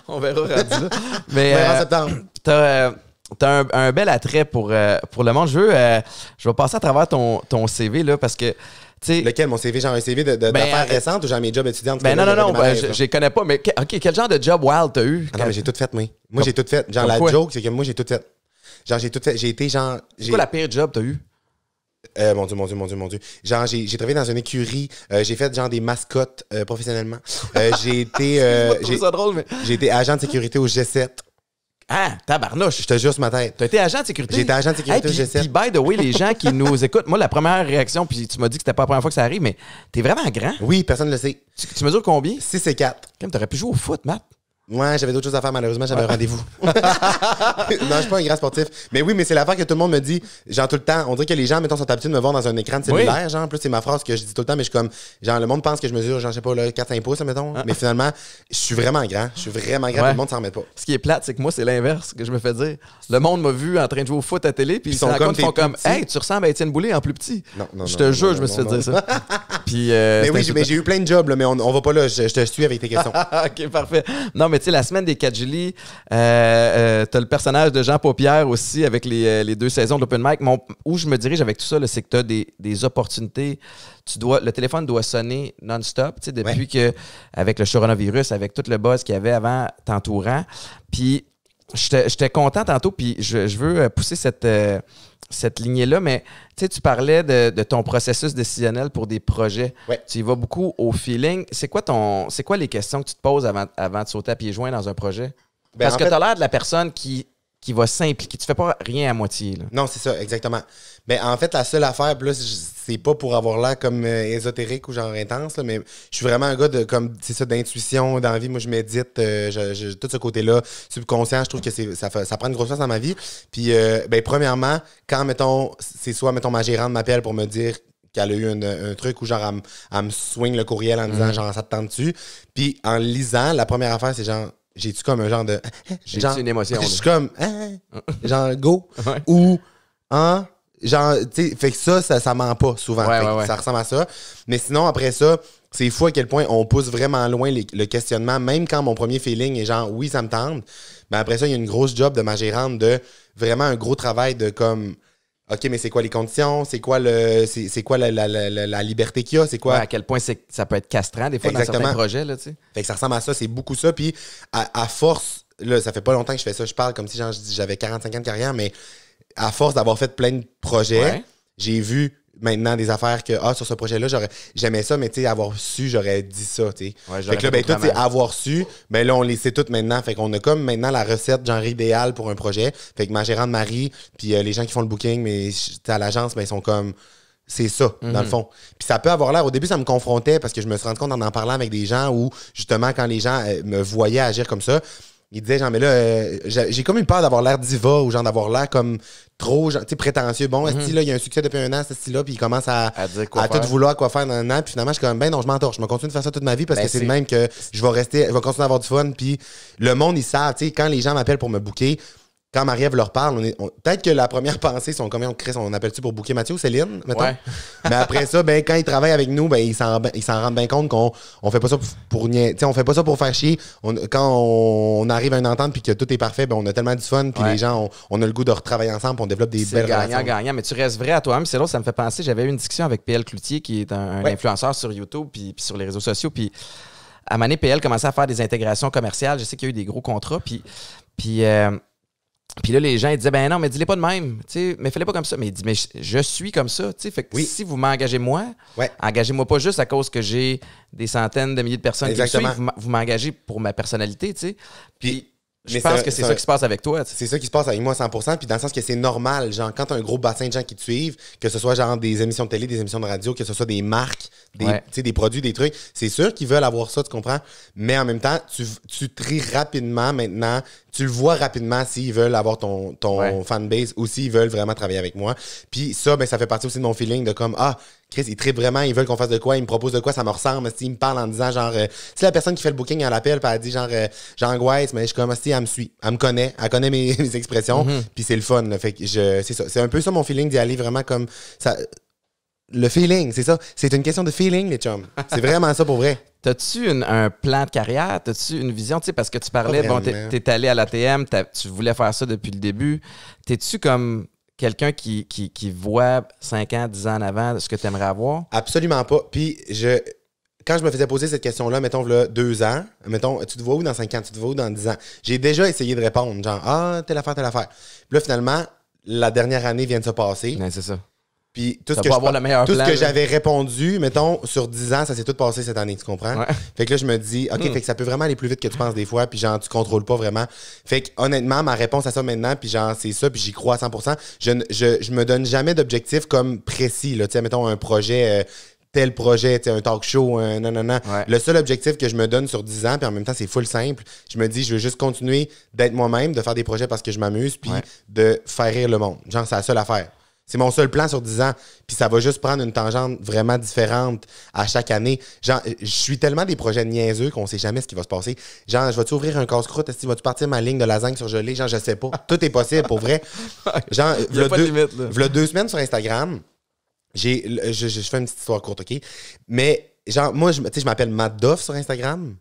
On verra rendu là. Mais en septembre. T'as un bel attrait pour le monde. Je vais passer à travers ton CV, là, parce que... T'sais, lequel, mon CV? Genre un CV d'affaires récentes ou genre mes jobs étudiantes? Ben non, je les connais pas, mais OK, quel genre de job wild t'as eu? Ah non, mais j'ai tout fait, moi. Moi, j'ai tout fait. Genre, la joke, c'est que moi, j'ai tout fait. Genre, j'ai tout fait. J'ai été genre... C'est quoi la pire job t'as eu? Mon Dieu. Genre, j'ai travaillé dans une écurie. J'ai fait genre des mascottes professionnellement. J'ai été... ça drôle, mais... J'ai été agent de sécurité au G7. Ah, tabarnouche. Je te jure sur ma tête. T'as été agent de sécurité? J'ai été agent de sécurité au G7. Puis, by the way, les gens qui nous écoutent, moi, la première réaction, puis tu m'as dit que c'était pas la première fois que ça arrive, mais t'es vraiment grand. Oui, personne ne le sait. Tu mesures combien? 6 et 4. T'aurais pu jouer au foot, Matt. Ouais, j'avais d'autres choses à faire, malheureusement, j'avais un rendez-vous. Non, je suis pas un grand sportif. Mais oui, mais c'est l'affaire que tout le monde me dit, genre tout le temps, on dirait que les gens, mettons, sont habitués de me voir dans un écran de cellulaire, genre, en plus, c'est ma phrase que je dis tout le temps, mais je suis comme, genre, le monde pense que je mesure, genre, je sais pas, 4-5 pouces, mettons. Mais finalement, je suis vraiment grand. Tout le monde s'en remet pas. Ce qui est plate, c'est que moi, c'est l'inverse que je me fais dire. Le monde m'a vu en train de jouer au foot à télé, puis ils sont comme, hey, tu ressembles à Étienne Boulay en plus petit. Non, je te jure, je me suis fait dire ça. Puis, mais oui, j'ai eu plein de jobs, là, mais on va pas là, je te suis avec tes questions. OK, parfait. Non, mais tu sais, la semaine des 4 Julie, t'as le personnage de Jean Paupière aussi avec les 2 saisons d'Open Mic. Où je me dirige avec tout ça, là, c'est que t'as des opportunités. Le téléphone doit sonner non-stop, tu sais, depuis que, avec le coronavirus, avec tout le buzz qu'il y avait avant t'entourant. Puis, j'étais content tantôt, puis je veux pousser cette lignée-là, mais tu parlais de ton processus décisionnel pour des projets. Ouais. Tu y vas beaucoup au feeling. C'est quoi les questions que tu te poses avant de sauter à pieds joints dans un projet? Parce que tu as l'air de la personne qui va s'impliquer. Tu fais pas rien à moitié. Là. Non, c'est ça, exactement. Mais en fait, la seule affaire, là, c'est pas pour avoir l'air comme ésotérique ou genre intense, là, mais je suis vraiment un gars d'intuition, d'envie. Moi, je médite, tout ce côté-là, subconscient, je trouve que ça prend une grosse place dans ma vie. Puis, premièrement, quand, c'est soit, ma gérante m'appelle pour me dire qu'elle a eu un truc où genre, elle me swing le courriel en disant, genre, ça te tente dessus. Puis, en lisant, la première affaire, c'est genre, j'ai-tu comme un genre de... J'ai-tu une émotion? Je suis comme, genre, go. Ouais. Ou, genre, tu sais, fait que ça ment pas souvent. Ouais. Ça ressemble à ça. Mais sinon, après ça, c'est fou à quel point on pousse vraiment loin le questionnement, même quand mon premier feeling est genre, oui, ça me tente. Mais après ça, il y a une grosse job de ma gérante de vraiment un gros travail de comme... OK, mais c'est quoi les conditions? C'est quoi la liberté qu'il y a? C'est quoi? Ouais, à quel point ça peut être castrant des fois. Exactement. Dans certains projets, là, tu sais. Fait que ça ressemble à ça, c'est beaucoup ça. Puis à force, là, ça fait pas longtemps que je fais ça, je parle comme si j'avais 45 ans de carrière, mais à force d'avoir fait plein de projets, j'ai vu maintenant des affaires que, sur ce projet-là, j'aimais ça, mais tu sais, avoir su, j'aurais dit ça, tu sais. Ouais, fait que là, tout, c'est avoir su, mais là, on les sait toutes maintenant. Fait qu'on a comme maintenant la recette, genre, idéale pour un projet. Fait que ma gérante Marie, puis les gens qui font le booking, mais à l'agence, ben, ils sont comme... C'est ça, dans le fond. Puis ça peut avoir l'air... Au début, ça me confrontait parce que je me suis rendu compte en parlant avec des gens où, justement, quand les gens me voyaient agir comme ça, ils disaient, genre, mais là, j'ai comme une peur d'avoir l'air diva ou genre d'avoir l'air comme trop, tu sais, prétentieux. Bon, est-ce là, il y a un succès depuis un an, ce là puis il commence à tout vouloir quoi faire dans un an. Puis finalement, je suis comme, non, je m'entorche. Je vais continuer de faire ça toute ma vie parce que c'est le même que je vais continuer à avoir du fun. Puis le monde, ils savent, tu sais, quand les gens m'appellent pour me booker, quand Marie-Ève leur parle, peut-être que la première pensée, on appelle-tu pour booker Mathieu ou Céline, mettons? Ouais. Mais après ça, quand ils travaillent avec nous, ils s'en rendent bien compte qu'on fait pas ça pour on fait pas ça pour faire chier. Quand on arrive à une entente puis que tout est parfait, on a tellement du fun puis les gens, on a le goût de retravailler ensemble puis on développe des belles relations. C'est gagnant, mais tu restes vrai à toi-même. C'est là, ça me fait penser, j'avais eu une discussion avec PL Cloutier qui est un influenceur sur YouTube puis sur les réseaux sociaux. Puis à un moment donné, PL commençait à faire des intégrations commerciales. Je sais qu'il y a eu des gros contrats. Puis là, les gens, ils disaient, ben non, mais dis-les pas de même, mais fais-les pas comme ça. Mais il dit, mais je suis comme ça, fait que si vous m'engagez moi, engagez-moi pas juste à cause que j'ai des centaines de milliers de personnes qui me suivent, vous m'engagez pour ma personnalité, Puis je pense que c'est ça qui se passe avec toi. C'est ça qui se passe avec moi à 100%, puis dans le sens que c'est normal, genre, quand t'as un gros bassin de gens qui te suivent, que ce soit genre des émissions de télé, des émissions de radio, que ce soit des marques, des produits, des trucs, c'est sûr qu'ils veulent avoir ça, tu comprends? Mais en même temps, tu tries rapidement maintenant, tu le vois rapidement s'ils veulent avoir ton fanbase ou s'ils veulent vraiment travailler avec moi. Puis ça, ça fait partie aussi de mon feeling de comme, Chris, ils trippent vraiment, ils veulent qu'on fasse de quoi, ils me proposent de quoi, ça me ressemble. Ils me parlent en disant, genre, si la personne qui fait le booking, elle l'appelle, puis elle dit, genre, j'angoisse, mais je suis comme, elle me suit, elle me connaît, elle connaît mes expressions, puis c'est le fun. Là, fait que c'est ça. C'est un peu ça mon feeling d'y aller vraiment comme ça. Le feeling, c'est ça. C'est une question de feeling, les chums. C'est vraiment ça pour vrai. T'as-tu un plan de carrière? T'as-tu une vision? Tu sais, parce que tu parlais, bon, t'es allé à l'ATM, tu voulais faire ça depuis le début. T'es-tu comme quelqu'un qui voit 5 ans, 10 ans en avant de ce que tu aimerais avoir? Absolument pas. Puis, quand je me faisais poser cette question-là, mettons, là, 2 ans, mettons, tu te vois où dans 5 ans? Tu te vois où dans 10 ans? J'ai déjà essayé de répondre, genre, telle affaire, telle affaire. Puis là, finalement, la dernière année vient de se passer. Ouais, c'est ça. Puis tout ce que j'avais répondu, mettons, sur 10 ans, ça s'est tout passé cette année, tu comprends? Ouais. Fait que là, je me dis, OK, fait que ça peut vraiment aller plus vite que tu penses des fois, puis genre, tu contrôles pas vraiment. Fait que honnêtement, ma réponse à ça maintenant, puis genre, c'est ça, puis j'y crois à 100%. Je me donne jamais d'objectif comme précis, là, tu sais, mettons, un projet... tel projet, un talk show, non. Ouais. Le seul objectif que je me donne sur 10 ans, puis en même temps, c'est full simple, je me dis, je veux juste continuer d'être moi-même, de faire des projets parce que je m'amuse, puis de faire rire le monde. Genre, c'est la seule affaire. C'est mon seul plan sur 10 ans, puis ça va juste prendre une tangente vraiment différente à chaque année. Genre, je suis tellement des projets niaiseux qu'on sait jamais ce qui va se passer. Genre, je vais-tu ouvrir un casse-croûte? Est-ce que vas-tu partir ma ligne de lasagne surgelée? Genre, je sais pas. Tout est possible, pour vrai. Genre, v'là 2 semaines sur Instagram, je fais une petite histoire courte, OK? Mais, genre, moi, je m'appelle Matt Duff sur Instagram.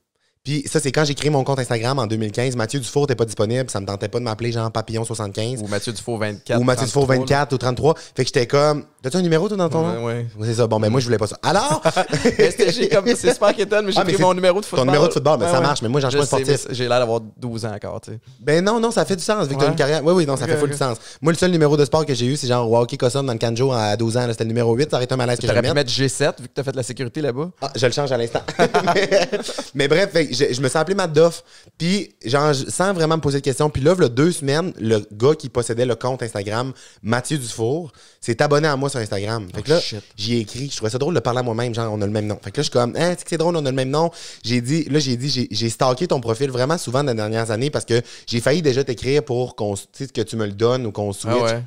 Puis ça, c'est quand j'ai créé mon compte Instagram en 2015. Mathieu Dufour n'était pas disponible. Ça me tentait pas de m'appeler genre Papillon75. Ou Mathieu Dufour 24. Ou Mathieu Dufour 24 ou 33. Fait que j'étais comme... T'as-tu un numéro, toi, dans ton nom? Oui. C'est ça. Bon, ben moi, je voulais pas ça. Alors? C'est super inquiétant, mais j'ai pris mon numéro de football. Ton numéro de football, mais ça marche. Mais moi, j'en suis pas sportif. J'ai l'air d'avoir 12 ans encore, tu sais. Ben non, ça fait du sens. Vu que t'as une carrière... Oui, non, ça fait full du sens. Moi, le seul numéro de sport que j'ai eu, c'est genre Walkie Cossum dans le Canjo à 12 ans. C'était le numéro 8. Ça aurait été un malaise que je T'aurais pu mettre G7, vu que t'as fait de la sécurité là-bas. Ah, je le change à l'instant. Mais bref, je me suis appelé Matt Duff. Puis, genre, sans vraiment me poser de questions. Puis là, il y a 2 semaines, le gars qui possédait le compte Instagram, Mathieu Dufour, s'est abonné à moi sur Instagram. Fait que là, j'y ai écrit. Je trouvais ça drôle de parler à moi-même. Genre, on a le même nom. Fait que là, je suis comme, c'est drôle, on a le même nom. J'ai stalké ton profil vraiment souvent dans les dernières années parce que j'ai failli déjà t'écrire pour que tu me le donnes ou qu'on switch. Ah ouais.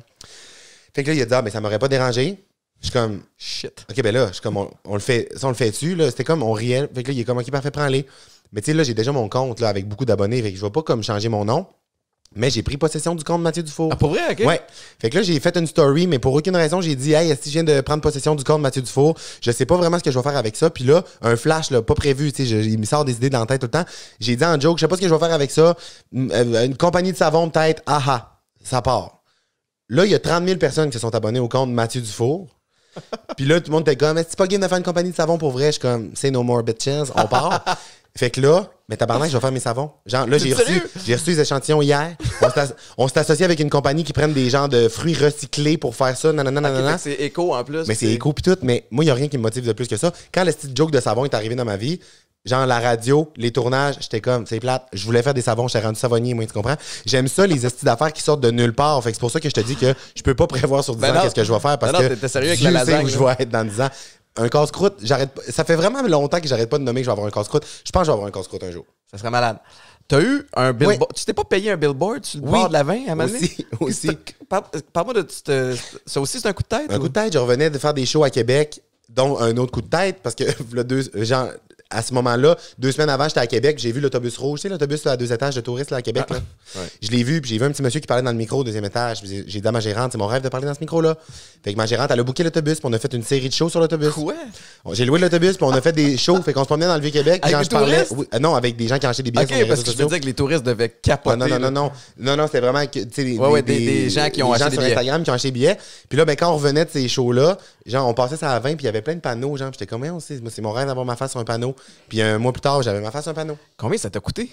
Fait que là, il a dit, mais ça m'aurait pas dérangé. Je suis comme, shit. OK, ben là, je suis comme, on le fait, ça, on le fait dessus, là. C'était comme, on riait. Fait que là, il est comme, OK, parfait, prends-les. Mais tu sais, là, j'ai déjà mon compte, là, avec beaucoup d'abonnés. Fait que je vais pas comme changer mon nom. Mais j'ai pris possession du compte Mathieu Dufour. Ah, pour vrai, OK? Ouais. Fait que là, j'ai fait une story, mais pour aucune raison, j'ai dit, hey, si je viens de prendre possession du compte Mathieu Dufour, je sais pas vraiment ce que je vais faire avec ça. Puis là, un flash, là, pas prévu, tu sais, il me sort des idées dans la tête tout le temps. J'ai dit en joke, je sais pas ce que je vais faire avec ça. Une compagnie de savon, peut-être, ça part. Là, il y a 30 000 personnes qui se sont abonnées au compte Mathieu Dufour. Puis là, tout le monde était comme, est-ce que c'est pas game de faire une compagnie de savon pour vrai? Je suis comme, say no more bitches, on part. Fait que là, mais tabarnak, je vais faire mes savons. Genre, là, j'ai reçu les échantillons hier. On s'est associé avec une compagnie qui prennent des genres de fruits recyclés pour faire ça. Okay, c'est éco en plus. Mais c'est éco pis tout. Mais moi, il n'y a rien qui me motive de plus que ça. Quand le petit joke de savon est arrivé dans ma vie, genre la radio, les tournages, j'étais comme, c'est plate. Je voulais faire des savons, j'étais rendu savonnier, moi, tu comprends? J'aime ça, les estis d'affaires qui sortent de nulle part. Fait que c'est pour ça que je te dis que je peux pas prévoir sur 10 ans qu'est-ce que je vais faire parce que t'es sérieux avec la lasagne, où je vais être dans 10 ans. Un casse-croûte, ça fait vraiment longtemps que j'arrête pas de nommer que je vais avoir un casse-croûte. Je pense que je vais avoir un casse-croûte un jour. Ça serait malade. T'as eu un billboard. Oui. Tu t'es pas payé un billboard sur le bord de la 20 à un moment donné? Aussi. Parle-moi de ça aussi, c'est un coup de tête? Un coup de tête, je revenais de faire des shows à Québec, dont un autre coup de tête, parce que à ce moment-là, 2 semaines avant, j'étais à Québec, j'ai vu l'autobus rouge, tu sais, l'autobus à 2 étages de touristes là, à Québec. Là. Ouais. Je l'ai vu, puis j'ai vu un petit monsieur qui parlait dans le micro au 2e étage. J'ai dit à ma gérante, c'est mon rêve de parler dans ce micro-là. Fait que ma gérante, elle a booké l'autobus, puis on a fait une série de shows sur l'autobus. Quoi? J'ai loué l'autobus, puis on a fait des shows, fait qu'on se promenait dans le Vieux-Québec. Avec des touristes? Non, avec des gens qui ont acheté des billets. OK, parce que je me disais que les touristes devaient capoter. Non, c'était vraiment des gens qui ont acheté des billets. Sur Instagram qui ont acheté des billets. Puis là, ben, quand on revenait de ces shows-là, genre, on passait ça à 20, puis il y avait plein de panneaux, genre, j'étais comme, c'est mon rêve d'avoir ma face sur un panneau. Puis un mois plus tard, j'avais ma face sur un panneau. Combien ça t'a coûté?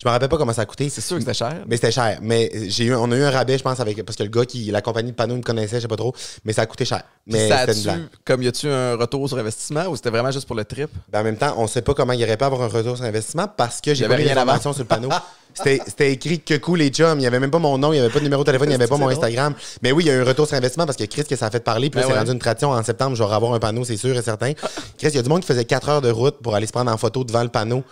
Je me rappelle pas comment ça a coûté. C'est sûr que c'était cher. Mais c'était cher. Mais on a eu un rabais, je pense, parce que le gars la compagnie de panneaux me connaissait, je sais pas trop. Mais ça a coûté cher. Mais y a-tu un retour sur investissement ou c'était vraiment juste pour le trip? Ben, en même temps, on sait pas comment il aurait pas avoir un retour sur investissement parce que j'ai pas mis l'information sur le panneau. C'était écrit que cool les chums. Il y avait même pas mon nom, il y avait pas de numéro de téléphone, il y avait pas mon Instagram. Mais oui, il y a eu un retour sur investissement parce que Chris, que ça a fait parler. Puis là, c'est rendu une tradition. En septembre, je vais avoir un panneau, c'est sûr et certain. Chris, il y a du monde qui faisait 4 heures de route pour aller se prendre en photo devant le panneau.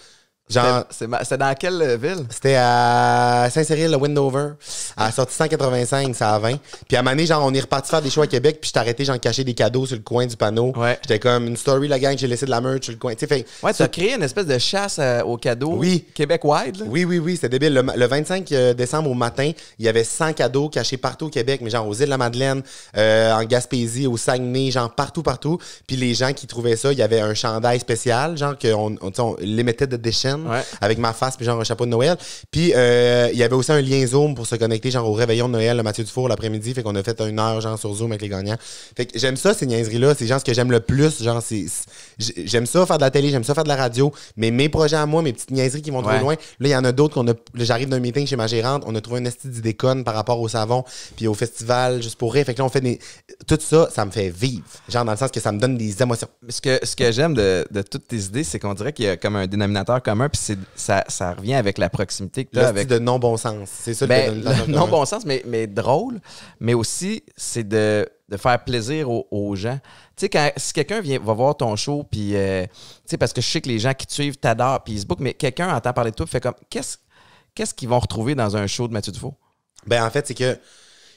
Genre, c'est dans quelle ville? c'était à Saint-Cyril, le Windover. À la sortie 185, ça à 20. Puis à un moment donné, genre, on est reparti faire des shows à Québec, puis je t'arrêtais, genre, cacher des cadeaux sur le coin du panneau. Ouais. J'étais comme une story, la gang, j'ai laissé de la merch sur le coin. Tu sais, fait. Ouais, tu as créé une espèce de chasse aux cadeaux. Oui. Québec-wide, là. Oui, c'était débile. Le 25 décembre au matin, il y avait 100 cadeaux cachés partout au Québec, mais genre aux Îles-de-la-Madeleine, en Gaspésie, au Saguenay, genre partout. Puis les gens qui trouvaient ça, il y avait un chandail spécial, genre on limited edition, avec ma face, puis genre un chapeau de Noël. Puis il y avait aussi un lien Zoom pour se connecter, genre au réveillon de Noël, le Mathieu Dufour, l'après-midi. Fait qu'on a fait 1 heure, genre sur Zoom avec les gagnants. Fait que j'aime ça, ces niaiseries-là. C'est genre ce que j'aime le plus. Genre, j'aime ça faire de la télé, j'aime ça faire de la radio, mais mes projets à moi, mes petites niaiseries qui vont trop loin, là, il y en a d'autres là, j'arrive d'un meeting chez ma gérante, on a trouvé un esti d'idée conne par rapport au savon, puis au festival, juste pour rire. Fait que là, on fait tout ça, ça me fait vivre. Genre, dans le sens que ça me donne des émotions. Ce que j'aime de toutes tes idées, c'est qu'on dirait qu'il y a comme un dénominateur commun, puis ça revient avec la proximité que tu as avec. De non-bon sens. C'est ça le non-bon sens, mais drôle, mais aussi, c'est de faire plaisir aux gens. Tu sais, si quelqu'un va voir ton show, puis, tu sais, parce que je sais que les gens qui te suivent t'adorent, puis ils se bookent, mais quelqu'un entend parler de toi, fait comme, qu'est-ce qu'ils vont retrouver dans un show de Mathieu Dufault? Ben, en fait, c'est que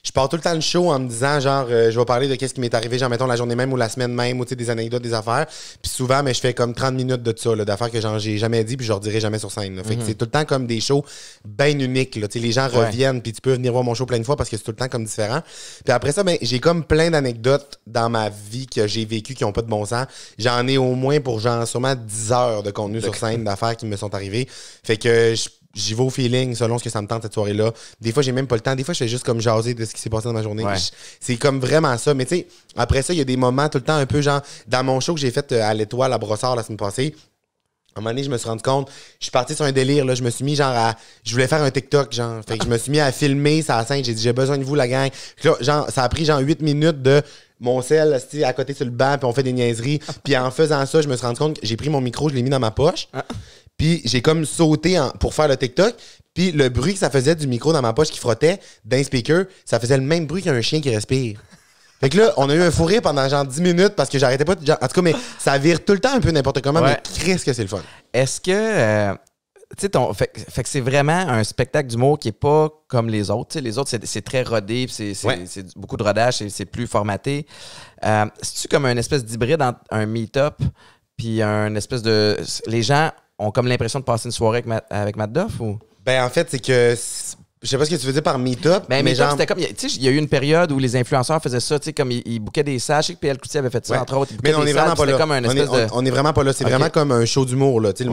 je pars tout le temps le show en me disant, genre, je vais parler de qu'est-ce qui m'est arrivé, genre, mettons, la journée même ou la semaine même, ou, tu sais, des anecdotes, des affaires. Puis souvent, mais je fais comme 30 minutes de ça, là, d'affaires que, genre, j'ai jamais dit, puis je leur dirai jamais sur scène, là. Fait que c'est tout le temps comme des shows bien uniques, là. Tu sais, les gens reviennent, puis tu peux venir voir mon show plein de fois parce que c'est tout le temps comme différent. Puis après ça, ben, j'ai comme plein d'anecdotes dans ma vie que j'ai vécues qui ont pas de bon sens. J'en ai au moins pour, genre, sûrement 10 heures de contenu sur scène d'affaires qui me sont arrivées. Fait que j'y vais au feeling selon ce que ça me tente cette soirée-là. Des fois, j'ai même pas le temps. Des fois, je fais juste comme jaser de ce qui s'est passé dans ma journée. Ouais. C'est comme vraiment ça. Mais tu sais, après ça, il y a des moments tout le temps un peu genre... Dans mon show que j'ai fait à l'Étoile, à Brossard, la semaine passée, à un moment donné, je me suis rendu compte, je suis parti sur un délire, là, je me suis mis genre à... Je voulais faire un TikTok, genre. Fait que je me suis mis à filmer ça à scène. J'ai dit, j'ai besoin de vous, la gang. Puis là, genre, ça a pris genre 8 minutes de... Mon sel, à côté sur le banc, puis on fait des niaiseries. Puis en faisant ça, je me suis rendu compte que j'ai pris mon micro, je l'ai mis dans ma poche. Puis j'ai comme sauté pour faire le TikTok. Puis le bruit que ça faisait du micro dans ma poche qui frottait d'un speaker, ça faisait le même bruit qu'un chien qui respire. Fait que là, on a eu un fou rire pendant genre 10 minutes parce que j'arrêtais pas. En tout cas, mais ça vire tout le temps un peu n'importe comment, mais Christ que c'est le fun. Est-ce que... tu sais, fait que c'est vraiment un spectacle d'humour qui est pas comme les autres. Tu sais, les autres, c'est très rodé, c'est beaucoup de rodage, c'est plus formaté. C'est-tu comme une espèce d'hybride entre un meet-up puis un espèce de... Les gens ont comme l'impression de passer une soirée avec Matt Duff ou... Ben, en fait, c'est que... Je sais pas ce que tu veux dire par meet-up. Mais meet-up, genre... c'était comme... Tu sais, il y a eu une période où les influenceurs faisaient ça, tu sais, comme ils bookaient des salles. Je sais que PL Coutier avait fait ça, entre autres. Mais on est vraiment pas là. Comme une espèce on est vraiment pas là. C'est vraiment comme un show d'humour, là. Tu sais,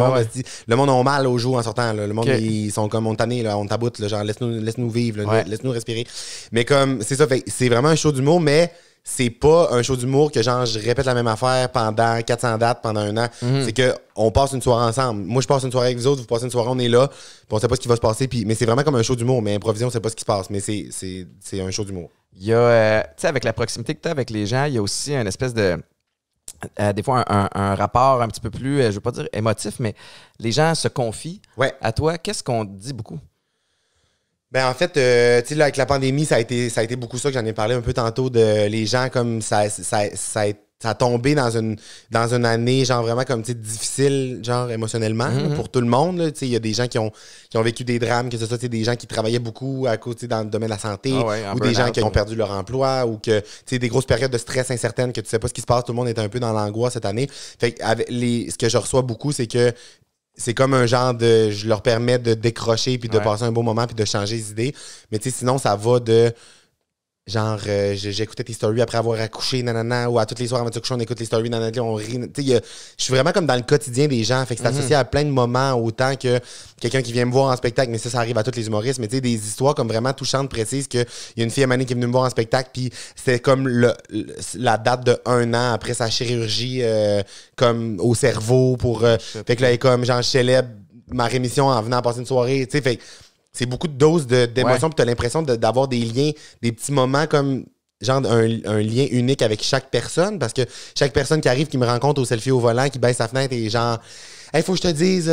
le monde a mal au jour en sortant, là. Le monde, ils sont comme, on tanné, là, on taboute, là. Genre, laisse-nous vivre, là, laisse-nous respirer. Mais comme, c'est ça, fait c'est vraiment un show d'humour, mais c'est pas un show d'humour que genre je répète la même affaire pendant 400 dates pendant un an. C'est que on passe une soirée ensemble. Moi je passe une soirée avec vous autres, vous passez une soirée, on est là, puis on sait pas ce qui va se passer, mais c'est vraiment comme un show d'humour, mais improvisé, on sait pas ce qui se passe, mais c'est un show d'humour. Il y a, tu sais, avec la proximité que tu as avec les gens, il y a aussi une espèce de des fois un rapport un petit peu plus, je veux pas dire émotif, mais les gens se confient à toi. Qu'est-ce qu'on te dit beaucoup? Ben en fait, tu sais, là, avec la pandémie, ça a été beaucoup ça que j'en ai parlé un peu tantôt de les gens comme ça a tombé dans une année genre vraiment comme tu sais difficile genre émotionnellement là, pour tout le monde. Tu sais, il y a des gens qui ont vécu des drames, que ce soit des gens qui travaillaient beaucoup à côté dans le domaine de la santé, ou des gens qui ont perdu leur emploi, ou que tu sais des grosses périodes de stress incertaines que tu sais pas ce qui se passe. Tout le monde est un peu dans l'angoisse cette année. Fait que ce que je reçois beaucoup, c'est que c'est comme un genre de... Je leur permets de décrocher puis de passer un beau moment puis de changer les idées. Mais tu sais, sinon, ça va de... Genre, j'écoutais tes stories après avoir accouché, nanana, ou à toutes les soirs avant de se coucher, on écoute les stories, nanana, on rit. Tu sais, je suis vraiment comme dans le quotidien des gens. Fait que c'est associé à plein de moments, autant que quelqu'un qui vient me voir en spectacle, mais ça arrive à tous les humoristes. Mais tu sais, des histoires comme vraiment touchantes, précises, qu'il y a une fille à Mané qui est venue me voir en spectacle, puis c'était comme la date de 1 an après sa chirurgie, comme au cerveau, pour... fait que là, elle est comme, genre, je célèbre ma rémission en venant passer une soirée, tu sais, fait c'est beaucoup de doses d'émotions, puis t'as l'impression d'avoir des liens, des petits moments comme genre un lien unique avec chaque personne, parce que chaque personne qui arrive, qui me rencontre au selfie au volant, qui baisse sa fenêtre et genre « Hey, faut que je te dise,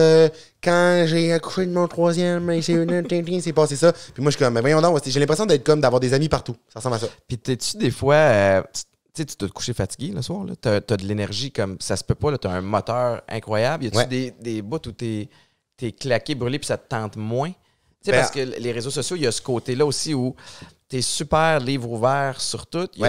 quand j'ai accouché de mon 3e, c'est passé ça. » Puis moi, je suis comme « Mais voyons donc, j'ai l'impression d'être comme d'avoir des amis partout. » Ça ressemble à ça. Puis t'es-tu des fois... tu sais, tu dois te coucher fatigué le soir, là. T'as de l'énergie comme... Ça se peut pas, là. T'as un moteur incroyable. Y a-tu des bouts où t'es t'es claqué, brûlé, puis ça te tente moins? Tu sais, parce que les réseaux sociaux, il y a ce côté-là aussi où t'es super livre ouvert sur tout. Tu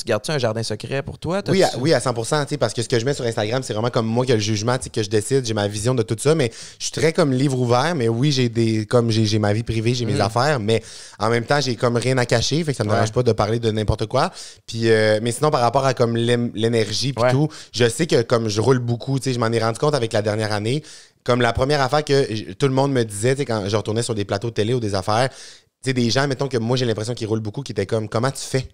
gardes-tu un jardin secret pour toi? Oui, à 100%, parce que ce que je mets sur Instagram, c'est vraiment comme moi qui ai le jugement, que je décide, j'ai ma vision de tout ça, mais je suis très comme livre ouvert, mais oui, j'ai ma vie privée, j'ai mes affaires, mais en même temps, j'ai comme rien à cacher, fait que ça me dérange pas de parler de n'importe quoi. Puis, mais sinon, par rapport à comme l'énergie puis tout, je sais que comme je roule beaucoup, je m'en ai rendu compte avec la dernière année, comme la première affaire que tout le monde me disait, quand je retournais sur des plateaux de télé ou des affaires, tu sais, des gens, mettons que moi, j'ai l'impression qu'ils roulent beaucoup, qui étaient comme, comment tu fais?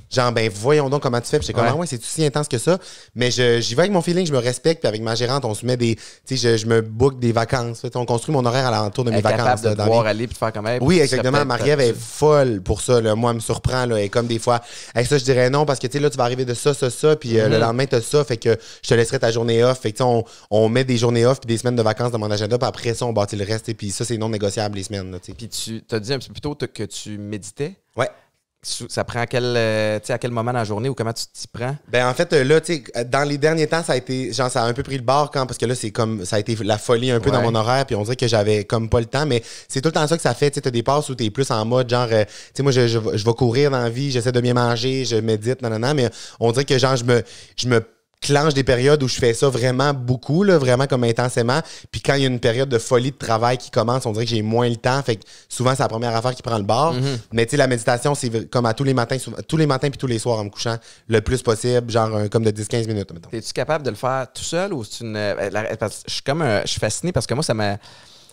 Genre, ben, voyons donc comment tu fais. Puis j'étais comme, ah ouais, c'est si intense que ça. Mais j'y vais avec mon feeling, je me respecte. Puis avec ma gérante, on se met des. Tu sais, je me book des vacances. On construit mon horaire à l'entour de mes vacances. Capable de pouvoir aller puis de faire comme elle. Oui, exactement. Marie-Ève est folle pour ça. Là. Moi, elle me surprend. Là. Et comme des fois, avec ça, je dirais non, parce que tu sais, là, tu vas arriver de ça. Puis le lendemain, tu as ça. Fait que je te laisserai ta journée off. Fait que on met des journées off puis des semaines de vacances dans mon agenda. Puis après ça, on bâtit le reste. Et puis ça, c'est non négociable les semaines. Là, puis tu t'as dit un petit peu plus tôt que tu méditais. Ouais. Ça prend à quel moment dans la journée ou comment tu t'y prends? Ben en fait, là, tu sais, dans les derniers temps, ça a été, genre, ça a un peu pris le bord parce que là, c'est comme, ça a été la folie un peu dans mon horaire, puis on dirait que j'avais comme pas le temps, mais c'est tout le temps ça que ça fait, tu sais, t'as des passes où t'es plus en mode, genre, tu sais, moi, je vais courir dans la vie, j'essaie de bien manger, je médite, nanana, mais on dirait que, genre, je me clenche des périodes où je fais ça vraiment beaucoup, là, vraiment comme intensément. Puis quand il y a une période de folie de travail qui commence, on dirait que j'ai moins le temps. Fait que souvent, c'est la première affaire qui prend le bord. Mais tu sais, la méditation, c'est comme à tous les matins puis tous les soirs en me couchant, le plus possible, genre comme de 10-15 minutes, mettons. Es-tu capable de le faire tout seul ou c'est parce que je suis fasciné parce que moi,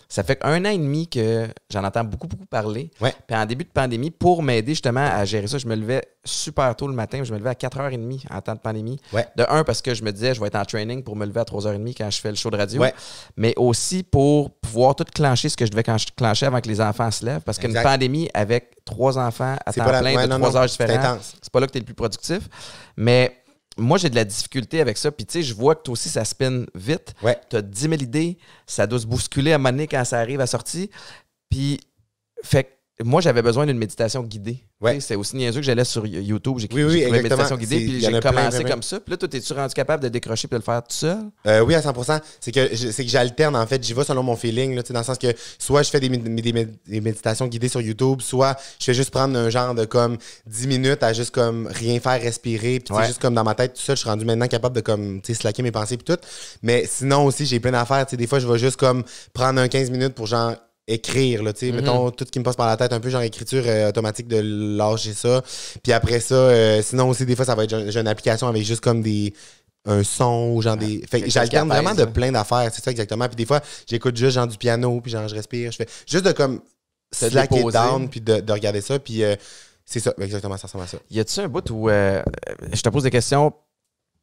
ça fait 1 an et demi que j'en entends beaucoup, beaucoup parler. Ouais. Puis en début de pandémie, pour m'aider justement à gérer ça, je me levais super tôt le matin. Je me levais à 4h30 en temps de pandémie. Ouais. De un, parce que je me disais, je vais être en training pour me lever à 3h30 quand je fais le show de radio. Ouais. Mais aussi pour pouvoir tout clencher ce que je devais clencher avant que les enfants se lèvent. Parce qu'une pandémie avec 3 enfants à temps plein de 3 heures différentes, c'est pas là que tu es le plus productif. Mais moi, j'ai de la difficulté avec ça. Puis, tu sais, je vois que toi aussi, ça spinne vite. Ouais. Tu as 10 000 idées. Ça doit se bousculer à un moment donné quand ça arrive à sortie. Puis, fait que moi, j'avais besoin d'une méditation guidée. Ouais. C'est aussi niaiseux que j'allais sur YouTube. J'ai trouvé méditation guidée. Puis, j'ai commencé comme ça. Puis là, toi, es-tu rendu capable de décrocher et de le faire tout seul? Oui, à 100%. C'est que j'alterne, en fait. J'y vais selon mon feeling, là, dans le sens que soit je fais des méditations guidées sur YouTube, soit je fais juste prendre un genre de comme 10 minutes à juste comme rien faire, respirer. Puis juste comme dans ma tête, tout seul, je suis rendu maintenant capable de comme slacker mes pensées puis tout. Mais sinon aussi, j'ai plein d'affaires. Des fois, je vais juste comme prendre un 15 minutes pour genre écrire, là, tu sais, mettons, tout ce qui me passe par la tête, un peu genre écriture automatique de lâcher ça. Puis après ça, sinon aussi, des fois, ça va être j'ai une application avec juste comme un son ou genre des... Fait que j'alterne vraiment de plein d'affaires, c'est ça exactement. Puis des fois, j'écoute juste genre du piano, puis genre je respire, je fais juste de comme slacker down, puis de regarder ça, puis c'est ça, exactement, ça ressemble à ça. Y a-tu un bout où je te pose des questions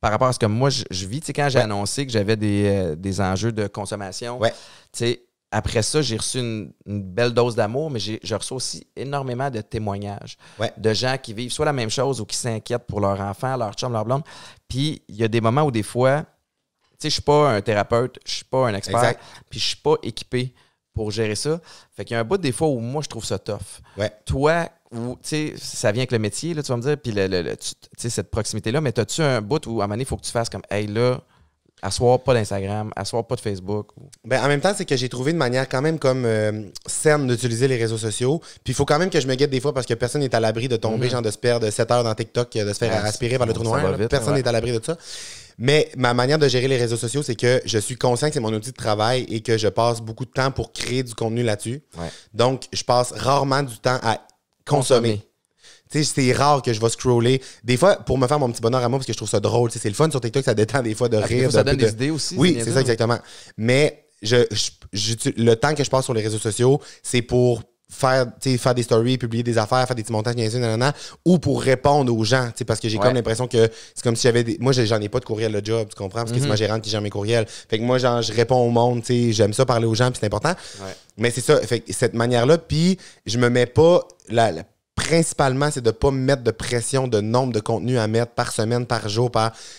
par rapport à ce que moi je vis, tu sais, quand j'ai annoncé que j'avais des enjeux de consommation, tu sais, après ça, j'ai reçu une belle dose d'amour, mais je reçois aussi énormément de témoignages de gens qui vivent soit la même chose ou qui s'inquiètent pour leur enfant, leur chum, leur blonde. Puis, il y a des moments où des fois, tu sais, je suis pas un thérapeute, je suis pas un expert, puis je suis pas équipé pour gérer ça. Fait qu'il y a un bout des fois où moi, je trouve ça tough. Ouais. Toi, tu sais, ça vient avec le métier, là, tu vas me dire, puis tu sais, cette proximité-là, mais as-tu un bout où, à un moment donné, il faut que tu fasses comme, hey, là, asseoir pas d'Instagram, asseoir pas de Facebook? Ben, en même temps, c'est que j'ai trouvé une manière quand même comme saine d'utiliser les réseaux sociaux. Puis il faut quand même que je me guette des fois parce que personne n'est à l'abri de tomber, genre de se perdre 7 heures dans TikTok, de se faire aspirer vers le trou noir. Personne n'est à l'abri de ça. Mais ma manière de gérer les réseaux sociaux, c'est que je suis conscient que c'est mon outil de travail et que je passe beaucoup de temps pour créer du contenu là-dessus. Ouais. Donc, je passe rarement du temps à consommer. Tu sais, c'est rare que je vais scroller. Des fois, pour me faire mon petit bonheur à moi, parce que je trouve ça drôle. C'est le fun sur TikTok, ça détend des fois de rire. Ça donne des idées aussi. Oui, c'est ça, exactement. Mais le temps que je passe sur les réseaux sociaux, c'est pour faire des stories, publier des affaires, faire des petits montages, ou pour répondre aux gens, parce que j'ai comme l'impression que c'est comme si j'avais moi, j'en ai pas de courriel de job, tu comprends? Parce que c'est ma gérante qui gère mes courriels. Fait que moi, genre, je réponds au monde, j'aime ça parler aux gens, puis c'est important. Ouais. Mais c'est ça, fait que cette manière-là, puis je me mets pas principalement, c'est de ne pas me mettre de pression de nombre de contenus à mettre par semaine, par jour,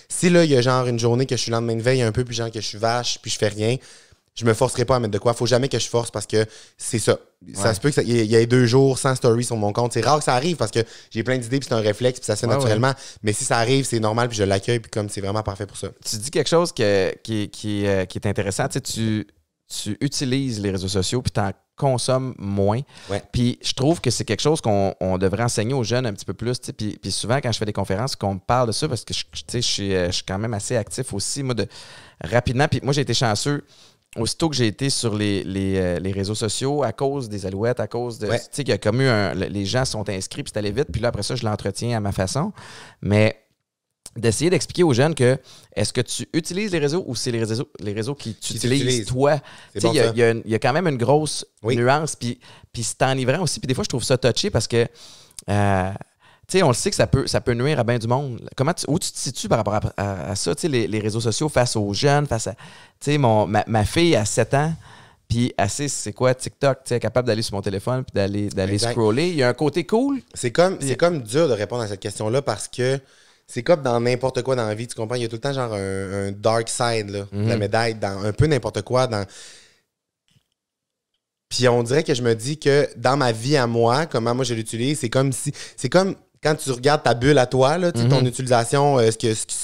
Si là, il y a genre une journée que je suis lendemain de veille un peu, puis genre que je suis vache, puis je fais rien, je me forcerai pas à mettre de quoi. Faut jamais que je force parce que c'est ça. Ça se peut qu'il y ait 2 jours sans story sur mon compte. C'est rare que ça arrive parce que j'ai plein d'idées, puis c'est un réflexe, puis ça se fait naturellement. Ouais. Mais si ça arrive, c'est normal, puis je l'accueille, puis comme c'est vraiment parfait pour ça. Tu dis quelque chose qui est intéressant. Tu tu utilises les réseaux sociaux puis tu en consommes moins. Ouais. Puis je trouve que c'est quelque chose qu'on devrait enseigner aux jeunes un petit peu plus. Puis souvent, quand je fais des conférences, qu'on me parle de ça, parce que je suis quand même assez actif aussi, moi, rapidement. Puis moi, j'ai été chanceux. Aussitôt que j'ai été sur les réseaux sociaux, à cause des Alouettes, à cause de... Tu sais, qu'il y a comme les gens sont inscrits, puis c'est allé vite. Puis là, après ça, je l'entretiens à ma façon. Mais d'essayer d'expliquer aux jeunes que est-ce que tu utilises les réseaux ou c'est les réseaux qui t'utilisent toi. Tu sais, il y a quand même une grosse nuance. Puis c'est enivrant aussi. Puis des fois, je trouve ça touché parce que... tu sais, on le sait que ça peut nuire à bien du monde. Où tu te situes par rapport à ça, tu sais, les réseaux sociaux face aux jeunes, face à... Tu sais, ma fille a 7 ans, puis elle sait c'est quoi TikTok, tu sais, capable d'aller sur mon téléphone puis d'aller scroller. Il y a un côté cool. C'est comme dur de répondre à cette question-là parce que c'est comme dans n'importe quoi dans la vie, tu comprends? Il y a tout le temps genre un dark side, là, de la médaille, dans un peu n'importe quoi, Puis on dirait que je me dis que dans ma vie à moi, comment moi je l'utilise, c'est comme quand tu regardes ta bulle à toi, là, ton utilisation,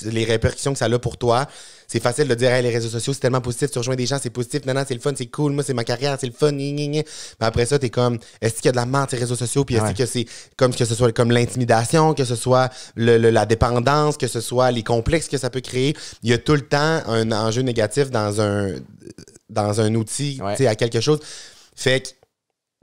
les répercussions que ça a pour toi, c'est facile de dire hey, les réseaux sociaux, c'est tellement positif, tu rejoins des gens, c'est positif, non, c'est le fun, c'est cool, moi, c'est ma carrière, c'est le fun, Mais après ça, t'es comme, est-ce qu'il y a de la merde ces réseaux sociaux, puis est-ce que c'est comme que ce soit comme l'intimidation, que ce soit la dépendance, que ce soit les complexes que ça peut créer. Il y a tout le temps un enjeu négatif dans un outil, tu sais, à quelque chose. Fait que,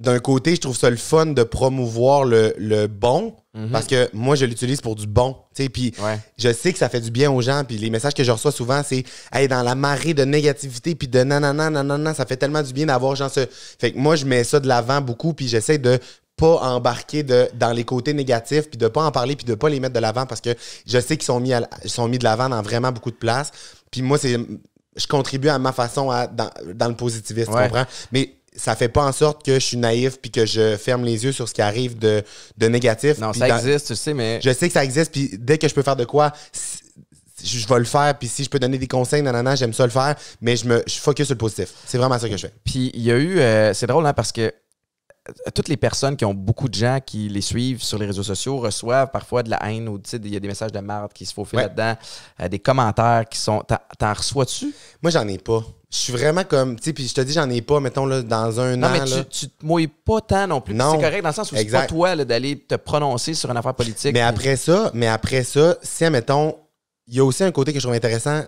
d'un côté, je trouve ça le fun de promouvoir le bon, parce que moi, je l'utilise pour du bon, tu sais, puis je sais que ça fait du bien aux gens, puis les messages que je reçois souvent, c'est « Hey, dans la marée de négativité, puis de nanana, ça fait tellement du bien d'avoir genre ce... » Fait que moi, je mets ça de l'avant beaucoup, puis j'essaie de pas embarquer dans les côtés négatifs, puis de pas en parler, puis de pas les mettre de l'avant, parce que je sais qu'ils sont mis de l'avant dans vraiment beaucoup de places, puis moi, je contribue à ma façon dans le positivisme, tu comprends? Mais ça fait pas en sorte que je suis naïf puis que je ferme les yeux sur ce qui arrive de négatif. Non, ça existe, tu sais, mais... Je sais que ça existe, puis dès que je peux faire de quoi, je vais le faire, puis si je peux donner des conseils, nanana, j'aime ça le faire, mais je focus sur le positif. C'est vraiment ça que je fais. Puis il y a eu... c'est drôle, hein, parce que toutes les personnes qui ont beaucoup de gens qui les suivent sur les réseaux sociaux reçoivent parfois de la haine ou il y a des messages de marde qui se faufilent là-dedans, des commentaires qui sont... T'en reçois-tu? Moi, j'en ai pas. Je suis vraiment comme, tu sais, puis je te dis, j'en ai pas, mettons, là, dans un an. Non, mais tu te mouilles pas tant non plus. Non. C'est correct dans le sens où c'est pas toi là, d'aller te prononcer sur une affaire politique. Mais après ça, si, admettons, il y a aussi un côté que je trouve intéressant.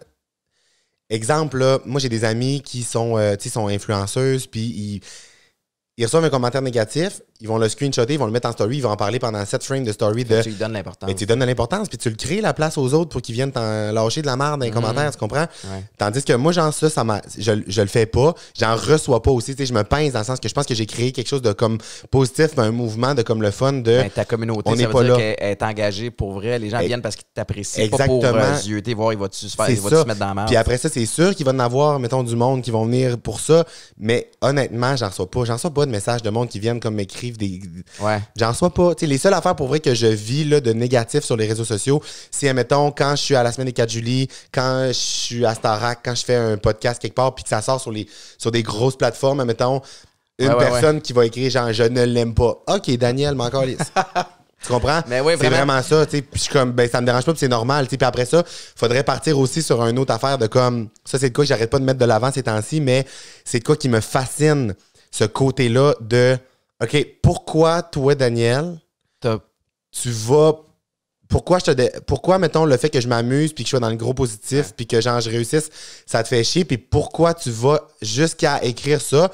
Exemple, là, moi, j'ai des amis qui sont, sont influenceuses, puis ils reçoivent un commentaire négatif, ils vont le screenshotter, ils vont le mettre en story, ils vont en parler pendant 7 frames de story. Tu lui donnes l'importance. Mais tu lui donnes de l'importance, puis tu le crées la place aux autres pour qu'ils viennent t'en lâcher de la merde dans les commentaires, tu comprends? Ouais. Tandis que moi, genre ça je le fais pas, j'en reçois pas aussi, tu sais, je me pince dans le sens que je pense que j'ai créé quelque chose de comme positif, un mouvement de comme le fun de... Ben, ta communauté, on ça est veut pas dire là. qu'elle est engagée pour vrai, les gens viennent parce qu'ils t'apprécient, exactement. Pas pour zioter, voir, il va-tu se mettre dans la merde. Puis après ça, c'est sûr qu'il va en avoir, mettons, du monde qui vont venir pour ça, mais honnêtement, j'en reçois pas de messages de monde qui viennent comme m'écrivent des... Ouais. J'en reçois pas. T'sais, les seules affaires pour vrai que je vis là, de négatif sur les réseaux sociaux, c'est, admettons, quand je suis à la semaine des 4 juillet, quand je suis à Starac, quand je fais un podcast quelque part, puis que ça sort sur des grosses plateformes, admettons, une personne qui va écrire genre « Je ne l'aime pas ». OK, Daniel, mais encore lisse. Tu comprends? Mais oui, c'est vraiment ça. Puis je suis comme, ben, ça me dérange pas, puis c'est normal. Puis après ça, faudrait partir aussi sur une autre affaire de comme, ça, c'est de quoi que j'arrête pas de mettre de l'avant ces temps-ci, mais c'est de quoi qui me fascine, ce côté-là de... OK, pourquoi toi, Daniel, tu vas... Pourquoi, mettons, le fait que je m'amuse puis que je sois dans le gros positif puis que genre je réussisse, ça te fait chier? Puis pourquoi tu vas jusqu'à écrire ça?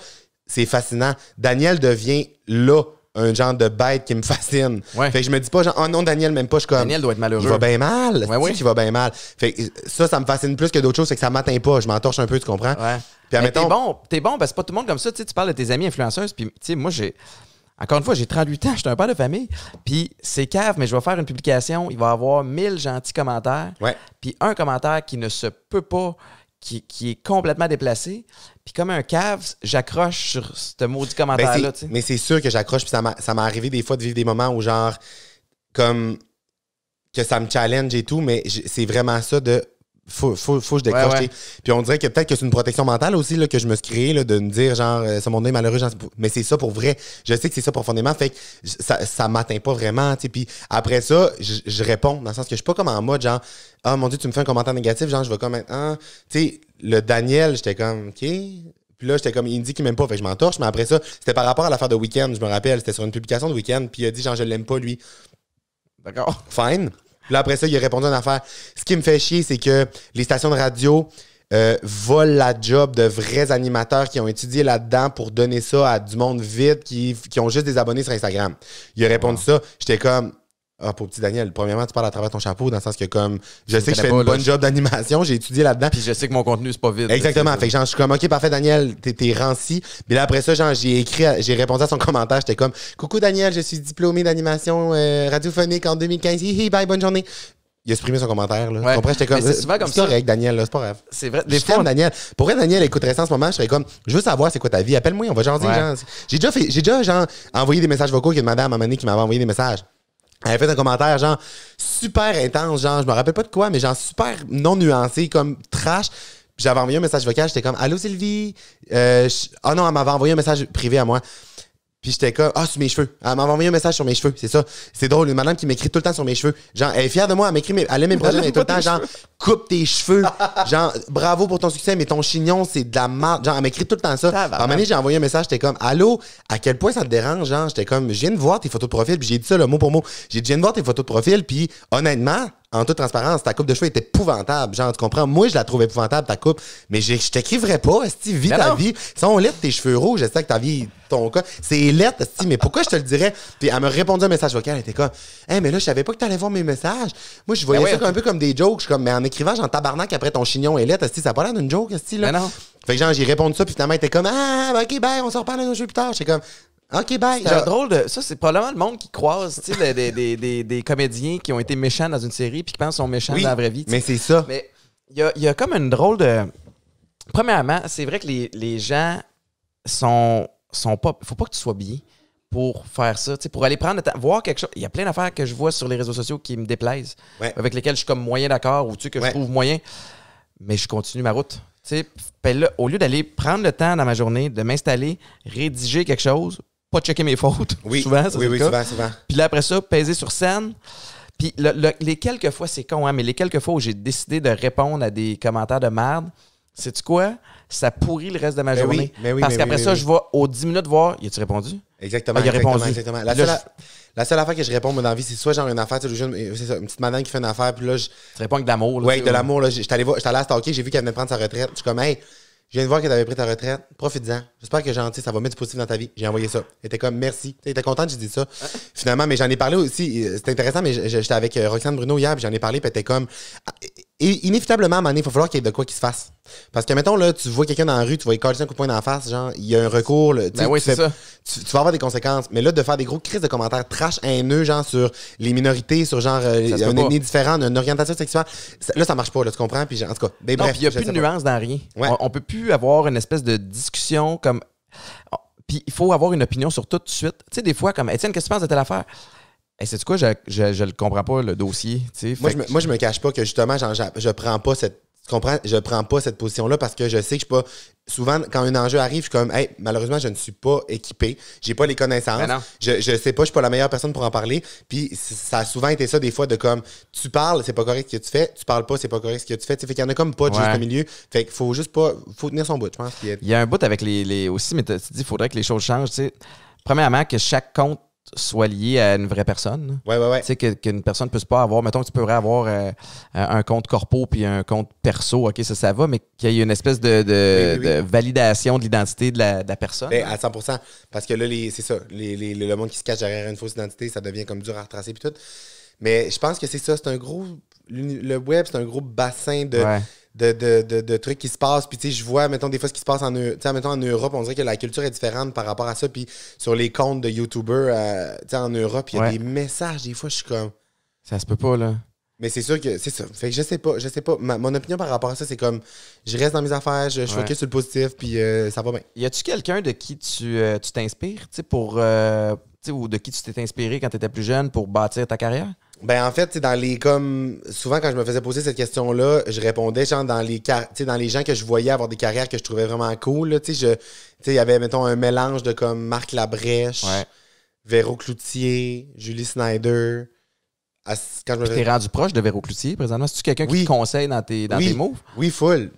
C'est fascinant. Daniel devient là un genre de bête qui me fascine. Ouais. Fait que je me dis pas genre, oh non, Daniel, même pas, je suis comme... Daniel doit être malheureux. Il va bien mal. Ouais. Il va bien mal. Fait que ça me fascine plus que d'autres choses, c'est que ça m'atteint pas. Je m'entorche un peu, tu comprends? Ouais. Puis admettons... T'es bon, parce que c'est pas tout le monde comme ça. Tu parles de tes amis influenceuses, puis tu sais, moi, encore une fois, j'ai 38 ans, je suis un père de famille, puis c'est cave, mais je vais faire une publication, il va y avoir 1000 gentils commentaires, puis un commentaire qui ne se peut pas, qui est complètement déplacé, puis comme un cave, j'accroche sur ce maudit commentaire-là. Mais c'est sûr que j'accroche, puis ça m'est arrivé des fois de vivre des moments où genre, comme, que ça me challenge et tout, mais c'est vraiment ça de... Faut que je décroche. Ouais. Puis on dirait que peut-être que c'est une protection mentale aussi là, que je me suis créée là, de me dire genre ce monde est malheureux, mais c'est ça pour vrai. Je sais que c'est ça profondément, fait que ça m'atteint pas vraiment. Puis après ça, je réponds dans le sens que je suis pas comme en mode genre mon Dieu, tu me fais un commentaire négatif, genre je vais comme tu sais, le Daniel, j'étais comme OK. Puis Puis là, j'étais comme, il me dit qu'il m'aime pas. Fait que je m'entorche. Mais après ça, c'était par rapport à l'affaire de Weekend. Je me rappelle, c'était sur une publication de Weekend. Puis il a dit, genre, je l'aime pas, lui. D'accord. Fine. Puis là, après ça, il a répondu à une affaire. Ce qui me fait chier, c'est que les stations de radio volent la job de vrais animateurs qui ont étudié là-dedans pour donner ça à du monde vide qui ont juste des abonnés sur Instagram. Il a répondu ça. J'étais comme, ah, pour petit Daniel, premièrement, tu parles à travers ton chapeau, dans le sens que comme, je sais que je fais une bonne job d'animation, j'ai étudié là-dedans. Puis je sais que mon contenu, c'est pas vide. Exactement. Fait que genre, je suis comme, OK, parfait, Daniel, t'es ranci. Mais là, après ça, genre, j'ai répondu à son commentaire. J'étais comme, coucou, Daniel, je suis diplômé d'animation radiophonique en 2015. Hi, hi, bye, bonne journée. Il a supprimé son commentaire, là. Ouais. Tu comprends? J'étais comme, c'est souvent comme c'est correct, Daniel, là, c'est pas grave. C'est vrai. Des fois, Daniel. Pour vrai, Daniel, écouterait ça en ce moment, je serais comme, je veux savoir c'est quoi ta vie. Appelle-moi, on va jaser, genre. J'ai déjà, genre, envoyé des messages vocaux qu'il y a une madame à un moment donné qui m'avait envoyé des messages. Elle avait fait un commentaire, genre, super intense, genre, je me rappelle pas de quoi, mais genre, super non nuancé, comme trash. Puis j'avais envoyé un message vocal, j'étais comme, allô Sylvie? Ah non, elle m'avait envoyé un message privé à moi. Puis j'étais comme, ah, sur mes cheveux. Elle m'avait envoyé un message sur mes cheveux, c'est ça. C'est drôle, une madame qui m'écrit tout le temps sur mes cheveux. Genre, elle est fière de moi, elle m'écrit, elle aime mes projets, mais tout le temps, genre, coupe tes cheveux. Genre, bravo pour ton succès, mais ton chignon, c'est de la merde. Genre, elle m'écrit tout le temps ça. À un moment donné, j'ai envoyé un message, j'étais comme, allô, à quel point ça te dérange? Genre, j'étais comme, je viens de voir tes photos de profil, puis j'ai dit ça, le mot pour mot. Je viens de voir tes photos de profil, puis honnêtement, en toute transparence, ta coupe de cheveux est épouvantable. Genre, tu comprends? Moi, je la trouve épouvantable, ta coupe. Mais je t'écriverais pas, esti, vis ta vie. Ils sont laides, tes cheveux rouges. Je sais que ta vie, ton cas, c'est laid, esti, mais pourquoi je te le dirais? Puis elle me répondit un message vocal, elle était comme, hey, mais là, je savais pas que t'allais voir mes messages. Moi, je voyais ça un peu comme des jokes. Je suis comme, mais en écrivant, genre, tabarnak après ton chignon est laid, esti, ça a pas l'air d'une joke, esti, là. Mais non. Fait que genre, j'ai répondu ça, puis finalement, elle était comme, ah, ok, ben, on s'en reparle de nos jeux plus tard. J'étais comme, OK, bye. C'est drôle de. Ça, c'est probablement le monde qui croise, tu sais, des comédiens qui ont été méchants dans une série puis qui pensent qu'ils sont méchants dans la vraie vie. Mais c'est ça. Mais il y a comme une drôle de. Premièrement, c'est vrai que les gens sont pas. Faut pas que tu sois bien pour faire ça, tu sais, pour aller prendre le temps, voir quelque chose. Il y a plein d'affaires que je vois sur les réseaux sociaux qui me déplaisent, avec lesquelles je suis comme moyen d'accord ou tu sais, que je trouve moyen, mais je continue ma route. Tu sais, là, au lieu d'aller prendre le temps dans ma journée de m'installer, rédiger quelque chose, pas checker mes fautes. Souvent, c'est le cas. Souvent. Puis là, après ça, peser sur scène. Puis les quelques fois, c'est con, hein, mais les quelques fois où j'ai décidé de répondre à des commentaires de merde, sais-tu quoi? Ça pourrit le reste de ma journée. Parce qu'après ça, je vais aux 10 minutes voir, y a-tu répondu? Exactement. Il a répondu. Exactement. La seule affaire que je réponds moi, dans la vie, c'est soit genre une affaire, c'est ça, une petite madame qui fait une affaire, puis là, Tu réponds avec de l'amour. Là, ouais, de l'amour. J'étais allé à stalker, j'ai vu qu'elle venait de prendre sa retraite. Je suis comme, hey, je viens de voir que tu avais pris ta retraite. Profites-en. J'espère que gentil, ça va mettre du positif dans ta vie. J'ai envoyé ça. Elle était comme, merci. Elle était contente, j'ai dit ça. Finalement, mais j'en ai parlé aussi. C'était intéressant, mais j'étais avec Roxane Bruno hier, puis j'en ai parlé, puis elle était comme, inévitablement, à un moment donné, il va falloir qu'il y ait de quoi qui se fasse. Parce que, mettons, là, tu vois quelqu'un dans la rue, tu vas lui coller un coup de poing dans la face, genre, il y a un recours, là, oui, c'est ça. Tu vas avoir des conséquences. Mais là, de faire des gros crises de commentaires trash haineux, genre, sur les minorités, sur genre, un ethnie différent, une orientation sexuelle, là, ça marche pas, là, tu comprends? Puis, en tout cas, non, bref. Il n'y a plus de nuance dans rien. Ouais. On peut plus avoir une espèce de discussion comme. Puis, il faut avoir une opinion sur tout de suite. Tu sais, des fois, comme, Étienne, qu'est-ce que tu penses de telle affaire? Hey, sais-tu quoi, je le comprends pas, le dossier. Moi, je me cache pas que justement, genre, je prends pas cette. Tu comprends? Je prends pas cette position-là parce que je sais que je suis pas. Souvent, quand un enjeu arrive, je suis comme, hey, malheureusement, je ne suis pas équipé. J'ai pas les connaissances. Je sais pas, je suis pas la meilleure personne pour en parler. Puis ça a souvent été ça, des fois, de comme, tu parles, c'est pas correct ce que tu fais. Tu parles pas, c'est pas correct ce que tu fais. Fait qu'il y en a comme pas de juste au milieu. Fait qu'il faut juste pas. Faut tenir son bout, je pense. Il y a un bout avec les aussi, mais tu dis, il faudrait que les choses changent. T'sais. Premièrement, que chaque compte soit lié à une vraie personne. Ouais. Tu sais, qu'une personne ne puisse pas avoir, mettons que tu pourrais avoir un compte corpo puis un compte perso, OK, ça va, mais qu'il y ait une espèce de validation de l'identité de la personne. Ben, à 100%. Parce que là, c'est ça, le monde qui se cache derrière une fausse identité, ça devient comme dur à retracer puis tout. Mais je pense que c'est ça, c'est un gros... Le web, c'est un gros bassin de trucs qui se passent. Puis, tu sais, je vois, mettons, des fois, ce qui se passe en Europe, on dirait que la culture est différente par rapport à ça. Puis, sur les comptes de YouTubers, tu sais, en Europe, il y a des messages, des fois, je suis comme... Ça se peut pas, là. Mais c'est sûr que c'est ça. Fait que je sais pas. Mon opinion par rapport à ça, c'est comme, je reste dans mes affaires, je focus sur le positif, puis ça va bien. Y a-tu quelqu'un de qui tu t'inspires, tu sais, pour... ou de qui tu t'es inspiré quand tu étais plus jeune pour bâtir ta carrière? Ben en fait, souvent quand je me faisais poser cette question-là, je répondais genre dans les gens que je voyais avoir des carrières que je trouvais vraiment cool. Tu sais, il y avait, mettons, un mélange de comme Marc Labrèche, Véro Cloutier, Julie Snyder, quand je me T'es rendu proche de Véro Cloutier, présentement? C'est-tu quelqu'un qui te conseille dans tes moves? Oui, full.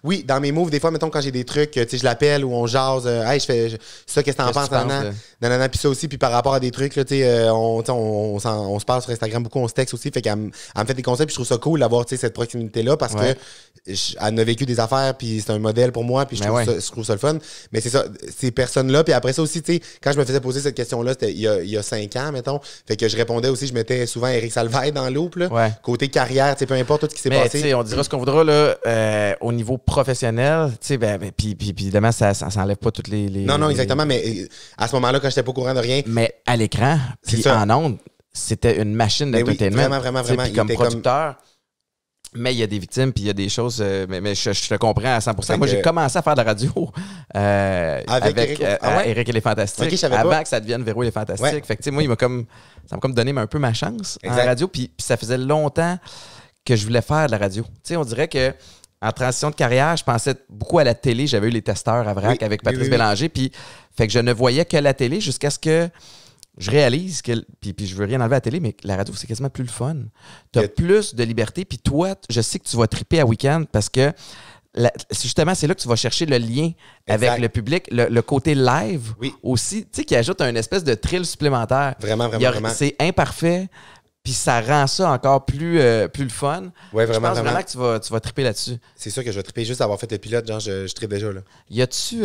Oui, dans mes moves, des fois, mettons, quand j'ai des trucs, je l'appelle ou on jase, hey, je fais ça, qu'est-ce que t'en penses? Nanana, puis ça aussi, puis par rapport à des trucs, là, on se parle sur Instagram beaucoup, on se texte aussi, fait qu'elle me fait des conseils, puis je trouve ça cool d'avoir cette proximité-là parce que elle a vécu des affaires, puis c'est un modèle pour moi, puis je trouve ça le fun. Mais c'est ça, ces personnes-là, puis après ça aussi, quand je me faisais poser cette question-là, c'était il y a 5 ans, mettons, fait que je répondais aussi, je mettais souvent Éric Salvaille dans l'ouple, là. Côté carrière, peu importe tout ce qui s'est passé. On dira ce qu'on voudra là, au niveau professionnel, puis évidemment, ça s'enlève pas toutes les. Non, exactement, mais à ce moment-là, quand j'étais pas au courant de rien. Mais à l'écran, puis en ondes, c'était une machine d'entertainment. Oui, vraiment. Comme producteur. Mais il y a des victimes, puis il y a des choses. Mais je te comprends à 100%. Moi, j'ai commencé à faire de la radio avec Éric et les Fantastiques. Okay, avant que ça devienne Véro et les Fantastiques. Ouais. Fait que, moi, ça m'a comme donné un peu ma chance en radio. Puis ça faisait longtemps que je voulais faire de la radio. On dirait que en transition de carrière, je pensais beaucoup à la télé. J'avais eu les testeurs à VRAC avec Patrice Bélanger. Puis, fait que je ne voyais que la télé jusqu'à ce que je réalise que, puis je veux rien enlever à la télé, mais la radio, c'est quasiment plus le fun. Tu as plus de liberté. Puis toi, je sais que tu vas triper à week-end parce que justement, c'est là que tu vas chercher le lien avec le public, le côté live aussi, qui ajoute un espèce de thrill supplémentaire. Vraiment. C'est imparfait. Puis ça rend ça encore plus le fun. Ouais, je pense vraiment que tu vas triper là-dessus. C'est sûr que je vais triper juste d'avoir fait le pilote. Genre, je tripe déjà. Là. Y a-tu...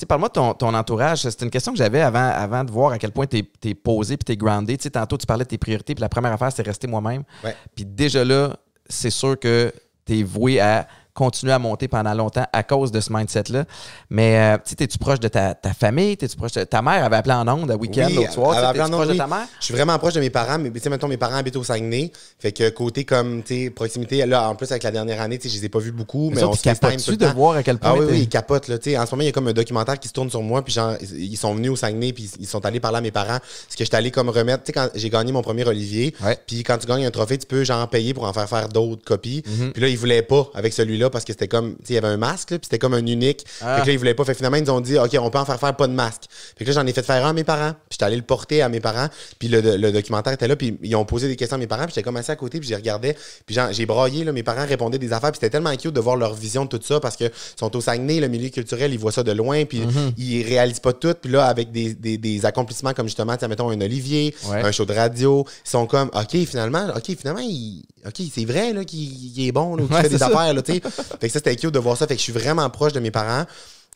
parle-moi de ton entourage. C'était une question que j'avais avant de voir à quel point t'es posé puis t'es groundé. Tantôt, tu parlais de tes priorités. Puis la première affaire, c'est rester moi-même. Ouais. Puis déjà là, c'est sûr que t'es voué à continuer à monter pendant longtemps à cause de ce mindset-là. Mais t'es-tu proche de ta famille? T'es-tu proche de ta mère? Avait appelé en ondes à week-end l'autre soir. T'es-tu proche de ta mère? Je suis vraiment proche de mes parents. Mais mettons, mes parents habitent au Saguenay. Fait que côté comme proximité, là, en plus avec la dernière année, je les ai pas vus beaucoup. Mais on se FaceTime tout le temps. De voir à quel point ils capotent. Là, en ce moment, il y a comme un documentaire qui se tourne sur moi. Puis genre, ils sont venus au Saguenay. Puis ils sont allés parler à mes parents. Parce que j'étais allé comme remettre. Quand j'ai gagné mon premier Olivier. Puis quand tu gagnes un trophée, tu peux genre payer pour en faire d'autres copies. Puis là, ils voulaient pas avec celui-là parce que c'était comme il y avait un masque, là, puis c'était comme un unique. Fait que là, ils voulaient pas. Fait que finalement, ils nous ont dit, OK, on peut en faire pas de masque. Fait que là, j'en ai fait faire un à mes parents. Puis j'étais allé le porter à mes parents. Puis le documentaire était là. Puis ils ont posé des questions à mes parents. Puis j'étais comme assis à côté. Puis j'ai regardé. Puis j'ai braillé. Là, mes parents répondaient des affaires. Puis c'était tellement cute de voir leur vision de tout ça. Parce que sont au Saguenay, le milieu culturel, ils voient ça de loin. Puis ils réalisent pas tout. Puis là, avec des accomplissements comme justement, mettons, un Olivier, un show de radio, ils sont comme, OK, finalement, c'est vrai là, qu'il est bon. Là, qu'il fait des affaires. Là, fait que ça, c'était cute de voir ça. Fait que je suis vraiment proche de mes parents.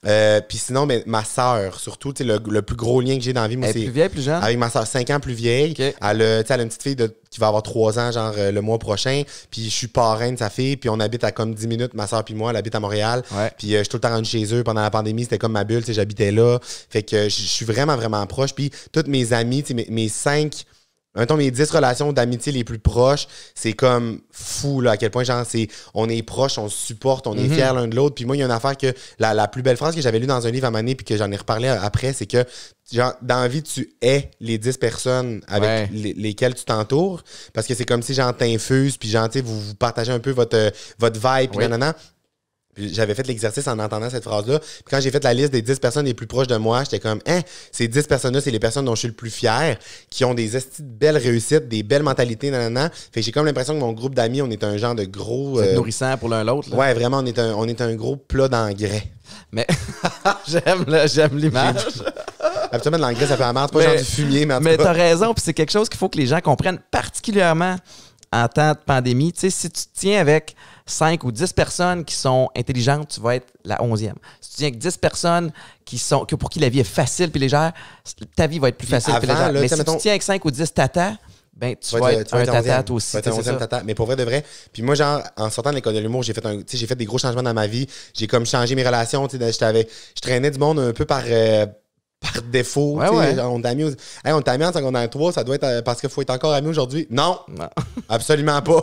Puis sinon, ma soeur, surtout, le plus gros lien que j'ai dans la vie, moi, c'est. Plus vieille, plus jeune? Avec ma soeur, 5 ans plus vieille. Okay. Elle a une petite fille qui va avoir 3 ans, genre le mois prochain. Puis je suis parrain de sa fille. Puis on habite à comme 10 minutes, ma soeur puis moi, elle habite à Montréal. Ouais. Puis je suis tout le temps rendu chez eux. Pendant la pandémie, c'était comme ma bulle, j'habitais là. Fait que je suis vraiment, vraiment proche. Puis toutes mes amis, mes 5. Mettons, mes 10 relations d'amitié les plus proches, c'est comme fou, là, à quel point, genre, on est proches, on se supporte, on est fiers l'un de l'autre. Puis moi, il y a une affaire que, la plus belle phrase que j'avais lue dans un livre à un moment donné, puis que j'en ai reparlé après, c'est que, genre, dans la vie, tu hais les 10 personnes avec lesquelles tu t'entoures, parce que c'est comme si, genre, t'infuses, puis genre, tu sais, vous partagez un peu votre vibe, puis nanana. J'avais fait l'exercice en entendant cette phrase-là. Puis quand j'ai fait la liste des 10 personnes les plus proches de moi, j'étais comme, ces 10 personnes-là, c'est les personnes dont je suis le plus fier, qui ont des belles réussites, des belles mentalités, nanana. Fait que j'ai comme l'impression que mon groupe d'amis, on est un genre de gros... Vous êtes nourrissant pour l'un l'autre. Là. Ouais, vraiment, on est un gros plat d'engrais. Mais j'aime l'image. Absolument, de l'engrais, ça fait amère. C'est pas genre du fumier, mais en tout cas. Mais t'as raison, puis c'est quelque chose qu'il faut que les gens comprennent, particulièrement en temps de pandémie. Tu sais, si tu te tiens avec 5 ou 10 personnes qui sont intelligentes, tu vas être la 11e. Si tu tiens avec 10 personnes pour qui la vie est facile puis légère, ta vie va être plus facile puis légère. Mais si tu tiens avec 5 ou 10 tatas, ben, tu vas être un tata toi aussi. Tu vas être un 11e tata. Mais pour vrai de vrai. Puis moi, genre, en sortant de l'école de l'humour, j'ai fait des gros changements dans ma vie. J'ai comme changé mes relations. Je traînais du monde un peu par défaut. On t'a mis en secondaire 3, ça doit être parce qu'il faut être encore amis aujourd'hui. Non, absolument pas.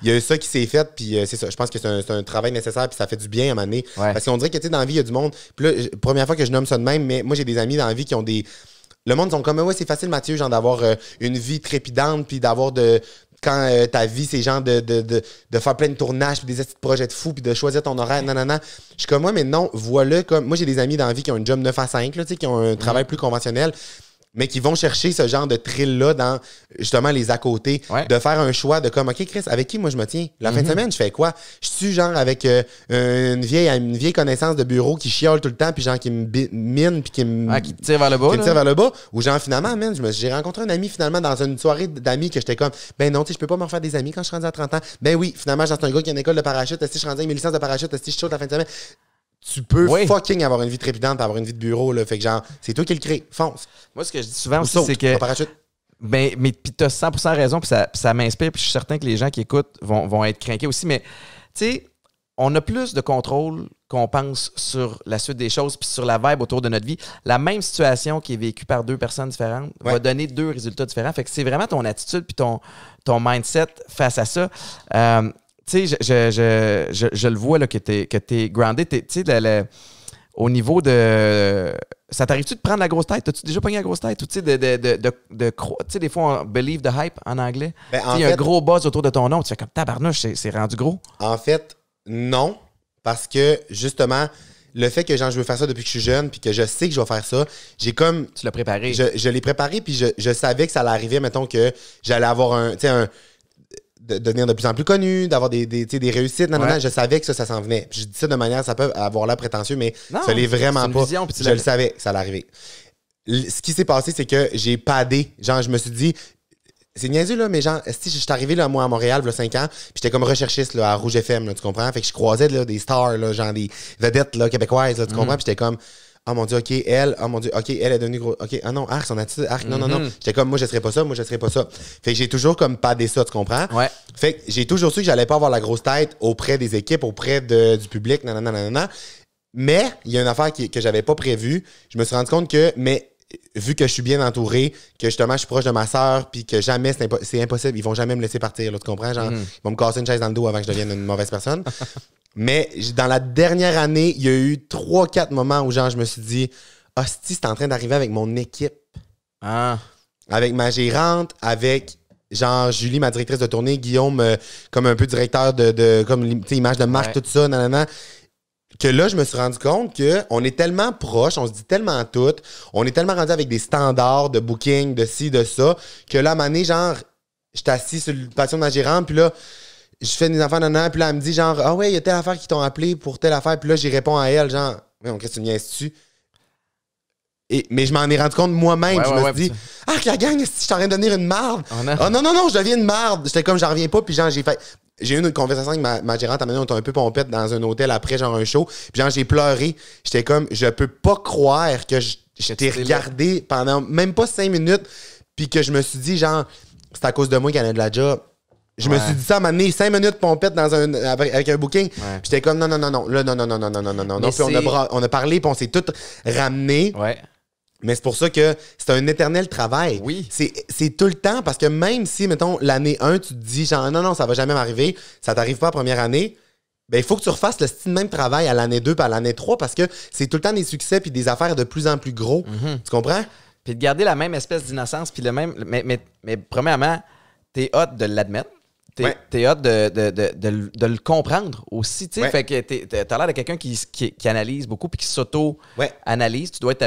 Il y a eu ça qui s'est fait, puis c'est ça. Je pense que c'est un travail nécessaire, puis ça fait du bien à un moment donné. Parce qu'on dirait que dans la vie, il y a du monde. Puis là, première fois que je nomme ça de même, mais moi, j'ai des amis dans la vie qui ont des... Le monde sont comme, c'est facile, Mathieu, genre d'avoir une vie trépidante, puis d'avoir quand ta vie, c'est genre de faire plein de tournages, puis des projets de fou, puis de choisir ton horaire, nanana. Je suis comme, moi, mais non, voilà, comme... Moi, j'ai des amis dans la vie qui ont une job 9 à 5, là, qui ont un travail plus conventionnel. mais qui vont chercher ce genre de thrill-là dans, justement, les à côté. Ouais. De faire un choix de comme, OK, Chris, avec qui moi je me tiens? La fin de semaine, je fais quoi? Je suis genre avec une vieille connaissance de bureau qui chiale tout le temps, puis genre qui me mine, puis qui me... qui te tire vers le bas. Qui me tire vers le bas. Ou genre, finalement, man, j'ai rencontré un ami, finalement, dans une soirée d'amis que j'étais comme, ben non, tu sais, je peux pas me refaire des amis quand je suis rendu à 30 ans. Ben oui, finalement, genre, c'est un gars qui a une école de parachute. Est-ce que je suis rendu avec mes licences de parachute? Est-ce que je suis chaud la fin de semaine? Tu peux fucking avoir une vie trépidante et avoir une vie de bureau, là. Fait que genre, c'est toi qui le crée. Fonce. Moi, ce que je dis souvent aussi, Saute, c'est que... en parachute. Ben, mais puis t'as 100% raison, puis ça m'inspire, puis je suis certain que les gens qui écoutent vont être craqués aussi, mais tu sais, on a plus de contrôle qu'on pense sur la suite des choses puis sur la vibe autour de notre vie. La même situation qui est vécue par deux personnes différentes va donner deux résultats différents. Fait que c'est vraiment ton attitude puis ton mindset face à ça. Tu sais, je le vois là, que t'es grounded. Tu sais, au niveau de... Ça t'arrive-tu de prendre la grosse tête? T'as-tu déjà pogné la grosse tête? Ou tu sais, tu sais, des fois, on believe the hype en anglais. Ben, il y a un gros buzz autour de ton nom. Tu fais comme tabarnouche, c'est rendu gros. En fait, non. Parce que, justement, le fait que genre, je veux faire ça depuis que je suis jeune puis que je sais que je vais faire ça, j'ai comme... Tu l'as préparé. Je l'ai préparé puis je savais que ça allait arriver, mettons, que j'allais avoir de devenir de plus en plus connu, d'avoir des réussites. Non, je savais que ça s'en venait. Puis je dis ça de manière, ça peut avoir l'air prétentieux, mais ça l'est vraiment pas. Vision, je le savais que ça allait arriver. Ce qui s'est passé, c'est que j'ai padé. Genre, je me suis dit, c'est niaiseux, là, mais genre, si je suis arrivé, là, moi, à Montréal, il y a 5 ans, puis j'étais comme recherchiste, là, à Rouge FM, là, tu comprends? Fait que je croisais, là, des stars, là, genre des vedettes, là, québécoises, là, tu comprends? Puis j'étais comme, oh mon Dieu, OK, elle, oh mon Dieu, OK, elle est devenue grosse. OK, ah non, son attitude, non. J'étais comme, moi, je serais pas ça. Fait que j'ai toujours comme padé ça, tu comprends? Ouais. Fait que j'ai toujours su que j'allais pas avoir la grosse tête auprès des équipes, auprès du public, nanana. Mais il y a une affaire que j'avais pas prévue. Je me suis rendu compte que, vu que je suis bien entouré, que justement je suis proche de ma sœur, puis que jamais c'est impossible, ils vont jamais me laisser partir, là, tu comprends? Genre, ils vont me casser une chaise dans le dos avant que je devienne une mauvaise personne. Mais dans la dernière année, il y a eu 3-4 moments où genre je me suis dit, hostie, c'est en train d'arriver avec mon équipe. Avec ma gérante, avec genre Julie, ma directrice de tournée, Guillaume, comme un peu directeur de comme image de marque, tout ça, nanana. Que là, je me suis rendu compte qu'on est tellement proches, on se dit tellement tout, on est tellement rendu avec des standards de booking, de ci, de ça, que là, à un moment donné, genre, je suis assis sur le patio de ma gérante, puis là, je fais des affaires, puis là, elle me dit, genre, ah ouais, il y a telle affaire qui t'ont appelé pour telle affaire, puis là, j'y réponds à elle, genre, ouais, qu'est-ce que tu me niaises-tu? Mais je m'en ai rendu compte moi-même. Je me suis dit, la gang, je suis en train de devenir une marde. Non, je deviens une marde. J'étais comme, j'en reviens pas, puis genre, j'ai eu une conversation avec ma gérante, à un moment donné, on était un peu pompette dans un hôtel après, genre un show. Puis genre, j'ai pleuré. J'étais comme, je peux pas croire que je t'ai regardé pendant même pas 5 minutes, puis que je me suis dit, genre, c'est à cause de moi qu'il y en a de la job. Je me suis dit ça à un moment donné, 5 minutes pompette avec un booking. Puis j'étais comme, non. Là, non. Puis on a parlé, puis on s'est tout ramené. Mais c'est pour ça que c'est un éternel travail. Oui. C'est tout le temps, parce que même si, mettons, l'année 1, tu te dis, genre, non, ça va jamais m'arriver, ça t'arrive pas la première année, ben il faut que tu refasses le style même travail à l'année 2 puis à l'année 3, parce que c'est tout le temps des succès puis des affaires de plus en plus gros. Tu comprends? Puis de garder la même espèce d'innocence, puis le même... Mais premièrement, t'es hot de l'admettre. T'es hot de le comprendre aussi, tu sais. Fait que t'as l'air de quelqu'un qui analyse beaucoup puis qui s'auto-analyse. Tu dois être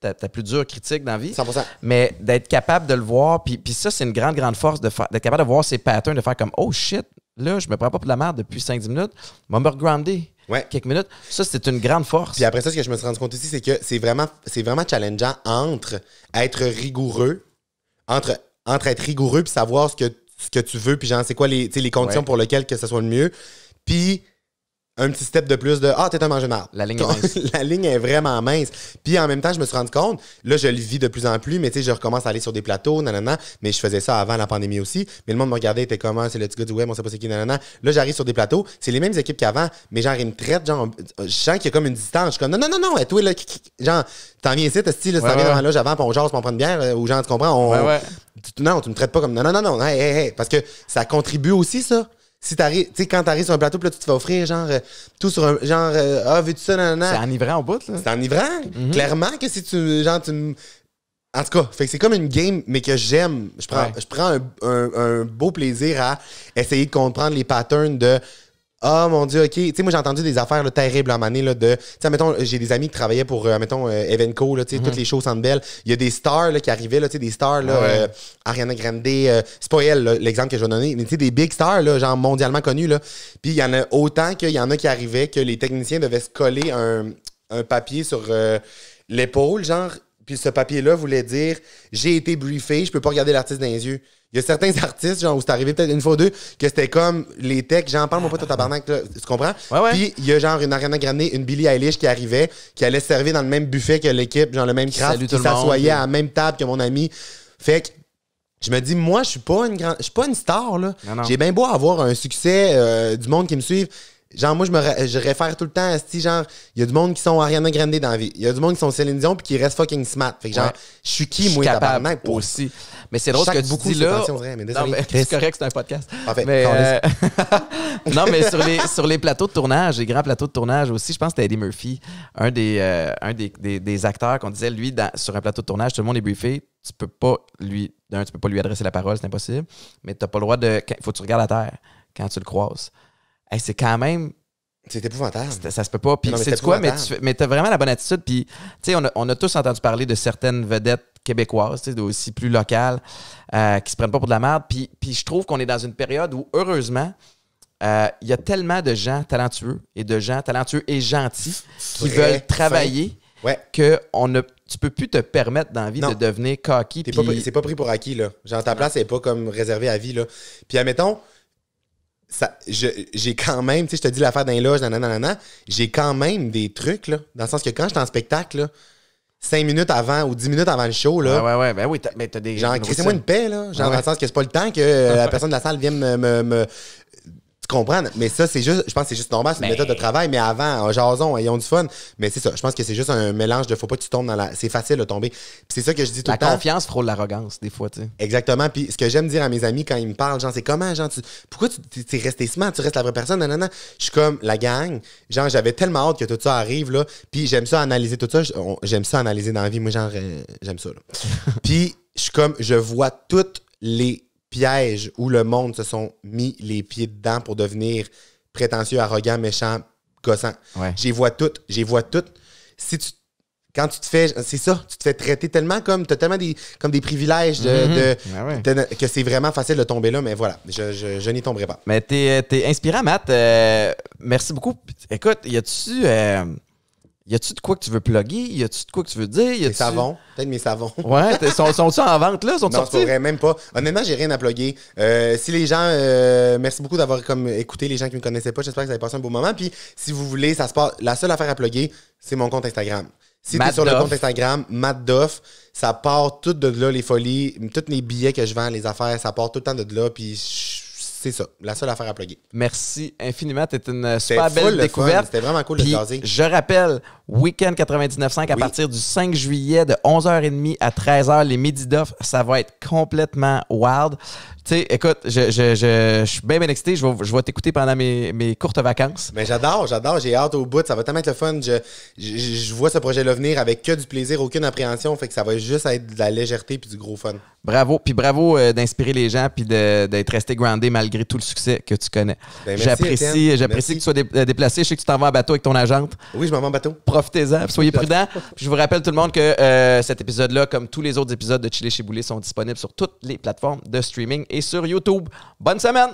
ta plus dure critique dans la vie. 100%. Mais d'être capable de le voir, puis ça, c'est une grande force d'être capable de voir ces patterns, de faire comme « Oh shit, là, je me prends pas pour de la merde depuis 5-10 minutes. Je vais me regrounder quelques minutes. » Ça, c'est une grande force. Puis après ça, ce que je me suis rendu compte aussi, c'est que c'est vraiment challengeant entre être rigoureux, entre être rigoureux puis savoir ce que tu veux, puis genre, c'est quoi les conditions pour lesquelles que ça soit le mieux, puis un petit step de plus de « Ah, t'es un mangeur de marde. » La ligne est mince. La ligne est vraiment mince. Puis en même temps, je me suis rendu compte, là, je le vis de plus en plus, mais tu sais, je recommence à aller sur des plateaux, nanana, mais je faisais ça avant la pandémie aussi. Mais le monde me regardait, était comme « C'est le petit gars du web, on sait pas c'est qui, nanana. » Là, j'arrive sur des plateaux, c'est les mêmes équipes qu'avant, mais genre, ils me traitent, genre, je sens qu'il y a comme une distance. Je suis comme « Non, toi, là, genre, t'en viens ici, t'as là, t'en viens devant là, avant, puis on jase, puis on prend une bière, ou genre, tu comprends? Non, tu me traites pas comme non, hey, parce que ça contribue aussi, ça. Si t'arrives, tu sais, quand t'arrives sur un plateau, puis là, tu te fais offrir, genre, tout sur un, genre, veux-tu ça, nanana. C'est enivrant au bout, là. C'est enivrant. Clairement que si tu, genre, en tout cas, fait que c'est comme une game, mais que j'aime. Je prends un beau plaisir à essayer de comprendre les patterns de Ah, mon Dieu, OK. Tu sais, moi, j'ai entendu des affaires là, terribles à un moment donné, là, de... Tu sais, mettons, j'ai des amis qui travaillaient pour, mettons, Evenco, là, tu sais, toutes les shows Centre Bell. Il y a des stars là, qui arrivaient, là, tu sais, des stars, là, Ariana Grande, c'est pas elle, là, l'exemple que je vais donner, mais tu sais, des big stars, là, genre mondialement connus, là. Puis il y en a autant qu'il y en a qui arrivaient que les techniciens devaient se coller un papier sur l'épaule, genre... Puis ce papier-là voulait dire « J'ai été briefé, je peux pas regarder l'artiste dans les yeux ». Il y a certains artistes, genre, où c'est arrivé peut-être une fois ou deux, que c'était comme les techs, j'en parle, moi pas de tabarnak, là, tu comprends? Ouais. Puis il y a genre une Ariana Grande, une Billie Eilish qui arrivait, qui allait se servir dans le même buffet que l'équipe, genre le même craft, qui s'assoyait à la même table que mon ami. Fait que je me dis, moi, je suis pas une star, là. Non. J'ai bien beau avoir un succès, du monde qui me suive. Genre, moi, je réfère tout le temps à ce genre, il y a du monde qui sont Ariana Grande dans la vie. Il y a du monde qui sont Céline Dion puis qui restent fucking smart. Fait que genre, je suis qui, moi, tabarnak, pour aussi. Mais c'est drôle ce que tu dis là. C'est correct, c'est un podcast. En fait, mais, non, mais sur les plateaux de tournage, les grands plateaux de tournage aussi, je pense que c'était Eddie Murphy, un des acteurs qu'on disait, lui, sur un plateau de tournage, tout le monde est briefé. Tu peux pas lui adresser la parole, c'est impossible. Mais t'as pas le droit de. Il faut que tu regardes à terre quand tu le croises. Hey, c'est quand même. C'est épouvantable. Ça se peut pas. Puis c'est quoi, mais t'as vraiment la bonne attitude. Puis, tu sais, on a tous entendu parler de certaines vedettes québécoises, tu sais, aussi plus locales, qui se prennent pas pour de la merde. Puis je trouve qu'on est dans une période où, heureusement, il y a tellement de gens talentueux et gentils qui veulent travailler que tu peux plus te permettre dans la vie de devenir cocky. C'est pas pris pour acquis, là. Genre, ta place n'est pas comme réservée à vie, là. Puis, admettons. J'ai quand même, tu sais, je te dis l'affaire d'un loge, j'ai quand même des trucs, là, dans le sens que quand je suis en spectacle, là, 5 minutes avant ou 10 minutes avant le show, là. Ouais, ben oui, mais t'as des. Genre, crissez-moi une paix, là. Genre, dans le sens que c'est pas le temps que la personne de la salle vienne me comprendre. Mais ça, c'est juste, je pense que c'est juste normal, c'est une méthode de travail. Mais avant, en jason, ils ont du fun. Mais c'est ça, je pense que c'est juste un mélange de faut pas que tu tombes dans la. C'est facile de tomber. Puis c'est ça que je dis tout le temps. La confiance frôle l'arrogance, des fois, tu sais. Exactement. Puis ce que j'aime dire à mes amis quand ils me parlent, genre, c'est comment, genre, pourquoi tu es resté smart, tu restes la vraie personne, nanana. Je suis comme la gang. Genre, j'avais tellement hâte que tout ça arrive, là. Puis j'aime ça analyser tout ça. J'aime ça analyser dans la vie. Moi, genre, j'aime ça, là. Puis je suis comme, je vois toutes les pièges où le monde se sont mis les pieds dedans pour devenir prétentieux, arrogant, méchant, gossant. Ouais. J'y vois toutes. Quand tu te fais, c'est ça, tu te fais traiter tellement comme, t'as tellement des privilèges que c'est vraiment facile de tomber là, mais voilà, je n'y tomberai pas. Mais t'es inspirant, Matt. Merci beaucoup. Écoute, y a-tu de quoi que tu veux plugger? Y a-tu de quoi que tu veux dire? Mes savons. Peut-être mes savons. Ouais, sont-ils en vente, là? Sont-ils sortis? Non, c'est pas vrai, même pas. Honnêtement, j'ai rien à plugger. Si les gens... merci beaucoup d'avoir écouté les gens qui me connaissaient pas. J'espère que vous avez passé un beau moment. Puis, si vous voulez, ça se passe... La seule affaire à plugger, c'est mon compte Instagram. Si t'es sur le compte Instagram, Matt Duff, ça part tout de là, les folies, tous les billets que je vends, les affaires, ça part tout le temps de là. Puis... C'est ça, la seule affaire à plugger. Merci infiniment. C'était une super belle découverte. C'était vraiment cool de te jaser. Je rappelle, Week-end 99.5 à partir du 5 juillet de 11h30 à 13h, les midis d'off, ça va être complètement wild. Tu sais, écoute, je suis bien excité. Je vais t'écouter pendant mes courtes vacances. Mais j'adore. J'ai hâte au bout. Ça va tellement être le fun. Je vois ce projet-là venir avec que du plaisir, aucune appréhension. Fait que ça va juste être de la légèreté puis du gros fun. Bravo. Puis bravo d'inspirer les gens puis d'être resté groundé malgré tout le succès que tu connais. Ben, j'apprécie que tu sois déplacé. Je sais que tu t'en vas en bateau avec ton agente. Oui, je m'en vais en bateau. Profitez-en. Soyez prudents. Je vous rappelle tout le monde que cet épisode-là, comme tous les autres épisodes de Chiller chez Boulet, sont disponibles sur toutes les plateformes de streaming et sur YouTube. Bonne semaine!